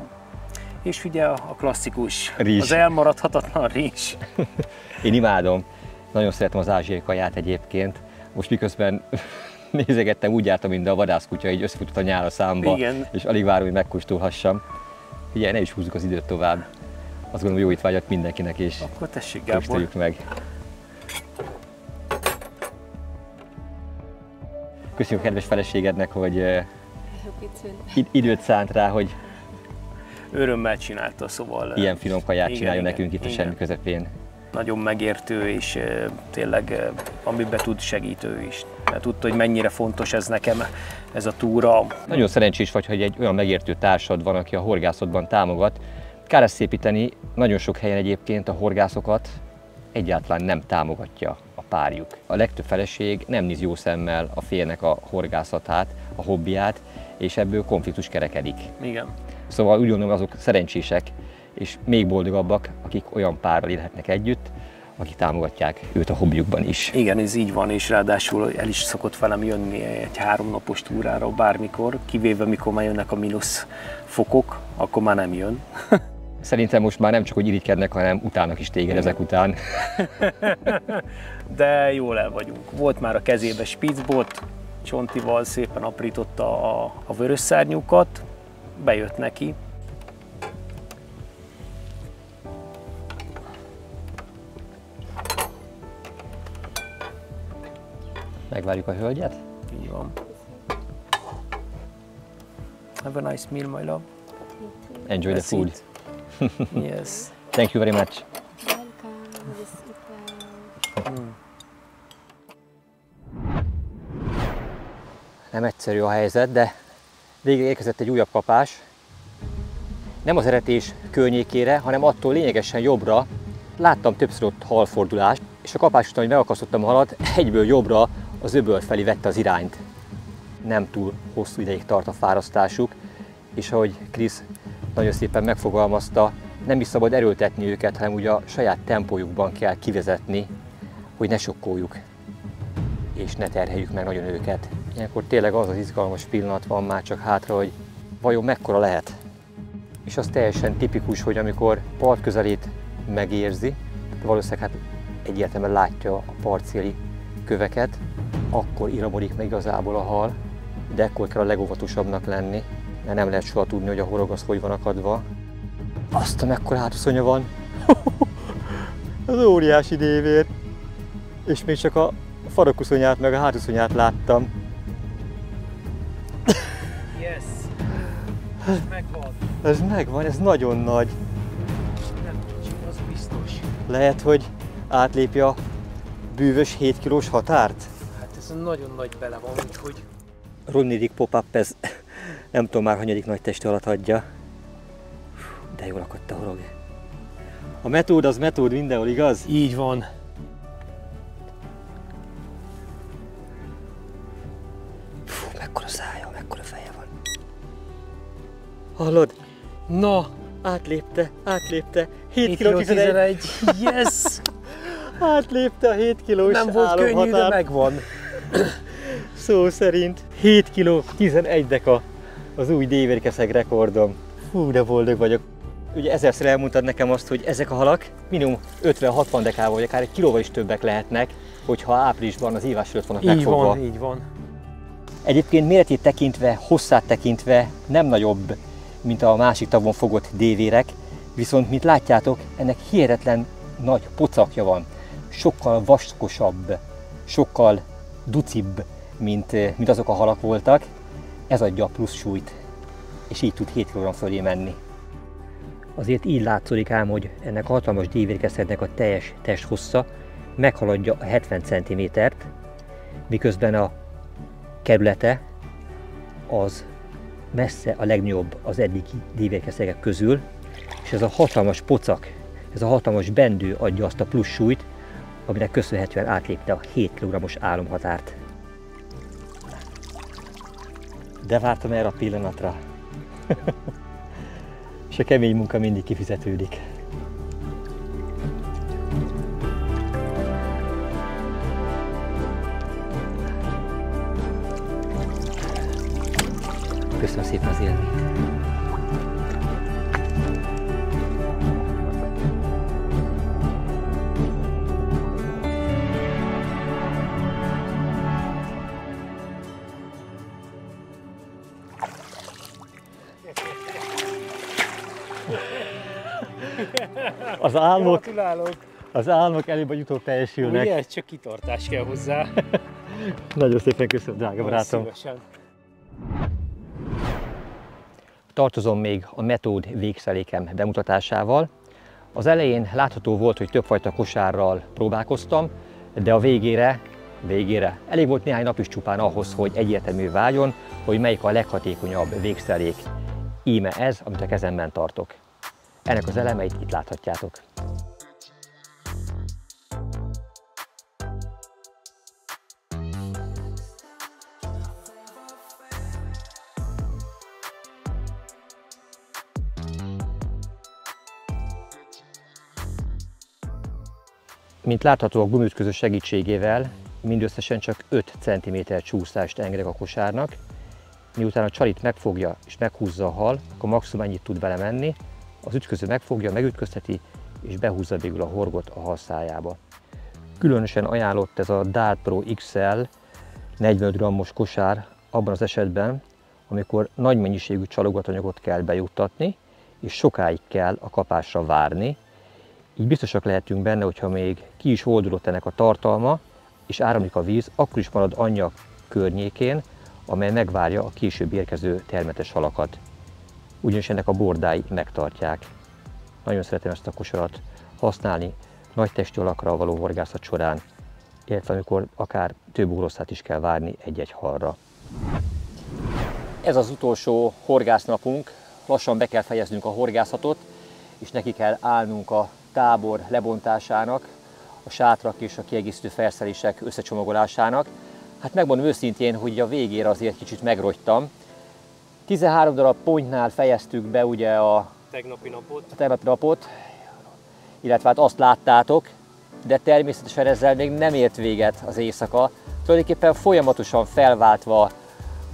És ugye a klasszikus, rizs. Az elmaradhatatlan rizs. Én imádom. Nagyon szeretem az ázsiai kaját egyébként. Most miközben nézegettem, úgy jártam, mint a vadászkutya, így összefutott a nyál a számba, igen. És alig várom, hogy megkóstolhassam. Figyelj, ne is húzzuk az időt tovább. Azt gondolom, jó étvágyat mindenkinek, és akkor tessék, Gábor. Kóstoljuk meg. Köszönjük a kedves feleségednek, hogy időt szánt rá, hogy örömmel csinálta, szóval... ilyen finom kaját csináljon nekünk itt a semmi közepén. Nagyon megértő, és tényleg amiben tud, segítő is. Mert tudta, hogy mennyire fontos ez nekem, ez a túra. Nagyon szerencsés vagy, hogy egy olyan megértő társad van, aki a horgászatban támogat. Kár ezt szépíteni, nagyon sok helyen egyébként a horgászokat egyáltalán nem támogatja a párjuk. A legtöbb feleség nem néz jó szemmel a férjnek a horgászatát, a hobbiát, és ebből konfliktus kerekedik. Igen. Szóval úgy gondolom, azok szerencsések, és még boldogabbak, akik olyan párral élhetnek együtt, akik támogatják őt a hobbiukban is. Igen, ez így van, és ráadásul el is szokott velem jönni egy 3 napos túrára bármikor, kivéve mikor már jönnek a mínusz fokok, akkor már nem jön. Szerintem most már nem csak, hogy irigykednek, hanem utálnak is téged ezek után. De jól el vagyunk. Volt már a kezébe spitzbot, csontival szépen aprította a vörös szárnyúkat, bejött neki. Megvárjuk a hölgyet. Így van. Have a nice meal, my love. Enjoy the food. Yes. Thank you very much. Nem egyszerű a helyzet, de végre érkezett egy újabb kapás. Nem az eretés környékére, hanem attól lényegesen jobbra. Láttam többször ott halfordulást, és a kapás után, hogy megakasztottam a halat, egyből jobbra az öböl felé vette az irányt. Nem túl hosszú ideig tart a fárasztásuk, és ahogy Krisz nagyon szépen megfogalmazta, nem is szabad erőltetni őket, hanem ugye a saját tempójukban kell kivezetni, hogy ne sokkoljuk, és ne terheljük meg nagyon őket. Ilyenkor tényleg az az izgalmas pillanat van már csak hátra, hogy vajon mekkora lehet. És az teljesen tipikus, hogy amikor part közelét megérzi, valószínűleg hát egyértelműen látja a partszéli köveket, akkor iramodik meg igazából a hal, de ekkor kell a legóvatosabbnak lenni, mert nem lehet soha tudni, hogy a horog az hogy van akadva. Azt a mekkora hátuszonya van! Az óriási dévér! És még csak a farakuszonyát meg a hátuszonyát láttam. Yes! Ez megvan! Ez megvan, ez nagyon nagy. Nem kicsi, az biztos. Lehet, hogy átlépje a bűvös 7 kilós határt? Hát Ez nagyon nagy bele van, úgyhogy... Runnirig pop-up, ez nem tudom már hanyadik nagy testi alatt adja. De jól akadt a horog. A metód az metód mindenhol, igaz? Így van. Fú, mekkora szája, mekkora feje van. Hallod? Na, átlépte. 7 kg kg 11. Yes! Átlépte a 7 kilós Nem volt könnyű, de megvan. Szó szerint 7 kg 11 deka az új dévérkeszeg rekordom. Hú, de boldog vagyok. Ugye ezerszer elmondtad nekem azt, hogy ezek a halak minimum 50-60 dekával, vagy akár egy kilóval is többek lehetnek, hogyha áprilisban az ívás előtt vannak megfogva. Így van. Egyébként méretét tekintve, hosszát tekintve nem nagyobb, mint a másik tavon fogott dévérek, viszont mint látjátok, ennek hihetetlen nagy pocakja van. Sokkal vaskosabb, sokkal ducibb, mint azok a halak voltak. Ez adja a plusz súlyt, és így tud 7 kg fölé menni. Azért így látszódik ám, hogy ennek a hatalmas dévérkeszegnek a teljes testhossza meghaladja a 70 cm-t, miközben a kerülete az messze a legnagyobb az eddigi dévérkeszegek közül, és ez a hatalmas pocak, ez a hatalmas bendő adja azt a plusz súlyt, aminek köszönhetően átlépte a 7 kg-os álomhatárt. De vártam erre a pillanatra. És a kemény munka mindig kifizetődik. Köszönöm szépen az élményt. Az álmok előbb vagy utóbb teljesülnek. Ugye, csak kitartás kell hozzá. Nagyon szépen köszönöm, drága barátom. Szívesen. Tartozom még a metód végszelékem bemutatásával. Az elején látható volt, hogy többfajta kosárral próbálkoztam, de a végére elég volt néhány nap is csupán ahhoz, hogy egyértelmű váljon, hogy melyik a leghatékonyabb végszelék. Íme ez, amit a kezemben tartok. Ennek az elemeit itt láthatjátok. Mint látható, a gumiütköző segítségével mindösszesen csak 5 cm csúszást engedek a kosárnak. Miután a csalit megfogja és meghúzza a hal, akkor maximum ennyit tud vele menni. Az ütköző megfogja, megütközteti és behúzza végül a horgot a hal szájába. Különösen ajánlott ez a Dart Pro XL 45 g-os kosár abban az esetben, amikor nagy mennyiségű csalogatanyagot kell bejuttatni, és sokáig kell a kapásra várni. Így biztosak lehetünk benne, hogyha még ki is oldódott ennek a tartalma, és áramlik a víz, akkor is marad anyag környékén, amely megvárja a később érkező termetes halakat. Ugyanis ennek a bordái megtartják. Nagyon szeretem ezt a kosarat használni nagy testű halakra való horgászat során, illetve amikor akár több óroszát is kell várni egy-egy halra. Ez az utolsó horgásznapunk, lassan be kell fejeznünk a horgászatot, és neki kell állnunk a tábor lebontásának, a sátrak és a kiegészítő felszerelések összecsomagolásának. Hát megmondom őszintén, hogy a végére azért kicsit megrogytam. 13 darab pontnál fejeztük be ugye a tegnapi napot, illetve hát azt láttátok, de természetesen ezzel még nem ért véget az éjszaka. Tulajdonképpen folyamatosan felváltva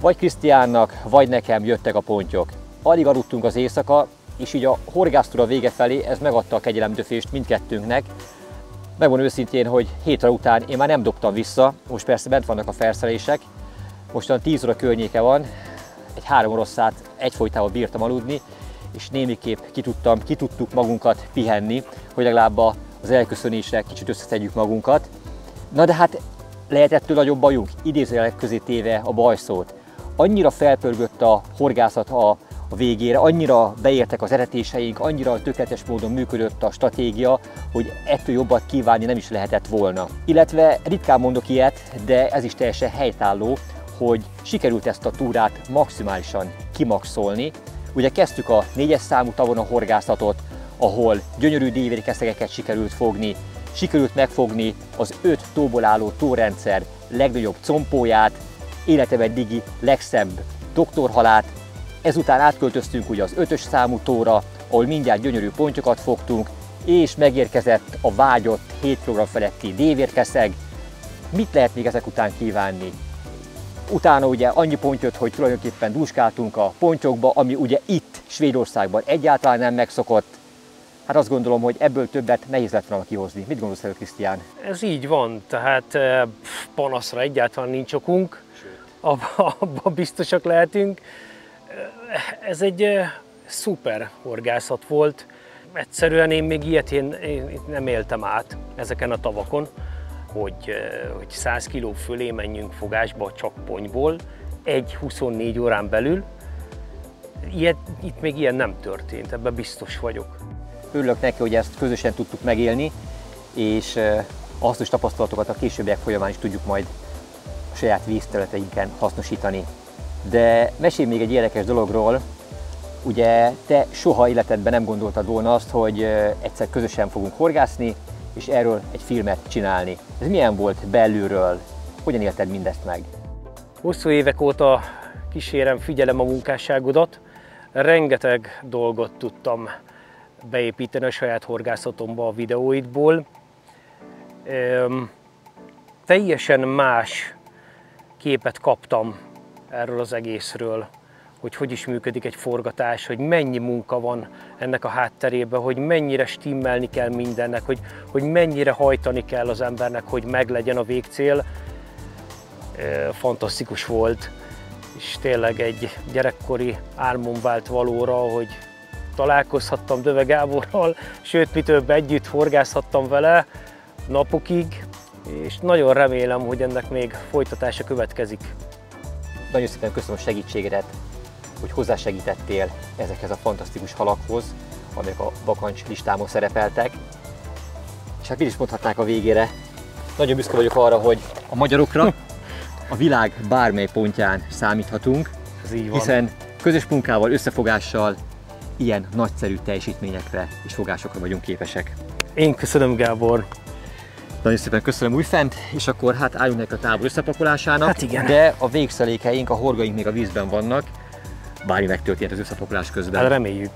vagy Krisztiánnak, vagy nekem jöttek a pontyok. Alig aludtunk az éjszaka, és így a horgásztúra vége felé ez megadta a kegyelemdöfést mindkettőnknek. Megmondom őszintén, hogy 7 óra után én már nem dobtam vissza, most persze bent vannak a felszerelések, mostan 10 óra környéke van, egy 3 oroszát egyfolytában bírtam aludni, és némiképp ki tudtuk magunkat pihenni, hogy legalább az elköszönésre kicsit összeszedjük magunkat. Na de hát lehet ettől nagyobb bajunk, idézőjelek közé téve a bajszót. Annyira felpörgött a horgászat a a végére. Annyira beértek az eretéseink, annyira tökéletes módon működött a stratégia, hogy ettől jobbat kívánni nem is lehetett volna. Illetve ritkán mondok ilyet, de ez is teljesen helytálló, hogy sikerült ezt a túrát maximálisan kimaxolni. Ugye kezdtük a 4-es számú tavon a horgászatot, ahol gyönyörű dévérkeszegeket sikerült fogni, sikerült megfogni az 5 tóból álló tórendszer legnagyobb compóját, életem eddigi legszebb doktorhalát. Ezután átköltöztünk ugye az 5-ös számú tóra, ahol mindjárt gyönyörű pontyokat fogtunk, és megérkezett a vágyott 7 kg feletti dévérkeszeg. Mit lehet még ezek után kívánni? Utána ugye annyi pont jött, hogy tulajdonképpen dúskáltunk a pontyokba, ami ugye itt Svédországban egyáltalán nem megszokott. Hát azt gondolom, hogy ebből többet nehéz lett volna kihozni. Mit gondolsz erről, Krisztián? Ez így van, tehát panaszra egyáltalán nincs okunk, abban biztosak lehetünk. Ez egy szuper horgászat volt. Egyszerűen én még ilyet én nem éltem át ezeken a tavakon, hogy 100 kg fölé menjünk fogásba csak pontyból, 24 órán belül. Itt még ilyen nem történt, ebben biztos vagyok. Örülök neki, hogy ezt közösen tudtuk megélni, és a hasznos tapasztalatokat a későbbiek folyamán is tudjuk majd a saját vízterületeinken hasznosítani. De mesélj még egy érdekes dologról. Ugye te soha életedben nem gondoltad volna azt, hogy egyszer közösen fogunk horgászni, és erről egy filmet csinálni. Ez milyen volt belülről? Hogyan élted mindezt meg? Hosszú évek óta kísérem, figyelem a munkásságodat. Rengeteg dolgot tudtam beépíteni a saját horgászatomba a videóidból. Teljesen más képet kaptam erről az egészről, hogy is működik egy forgatás, hogy mennyi munka van ennek a hátterében, hogy mennyire stimmelni kell mindennek, hogy mennyire hajtani kell az embernek, hogy meglegyen a végcél. Fantasztikus volt, és tényleg egy gyerekkori álmom vált valóra, hogy találkozhattam Döve Gáborral, sőt, mi több, együtt horgászhattam vele napokig, és nagyon remélem, hogy ennek még folytatása következik. Nagyon szépen köszönöm a segítségedet, hogy hozzásegítettél ezekhez a fantasztikus halakhoz, amelyek a bakancs listámon szerepeltek. És hát mit is mondhatnák a végére? Nagyon büszke vagyok arra, hogy a magyarokra a világ bármely pontján számíthatunk, Ez így van. hiszen közös munkával, összefogással ilyen nagyszerű teljesítményekre és fogásokra vagyunk képesek. Én köszönöm, Gábor. Nagyon szépen köszönöm újfent, és akkor hát álljunk neki a tábor összepakolásának. Hát igen. De a végszelékeink, a horgaink még a vízben vannak, bármi megtörtént az összepakolás közben. Hát reméljük.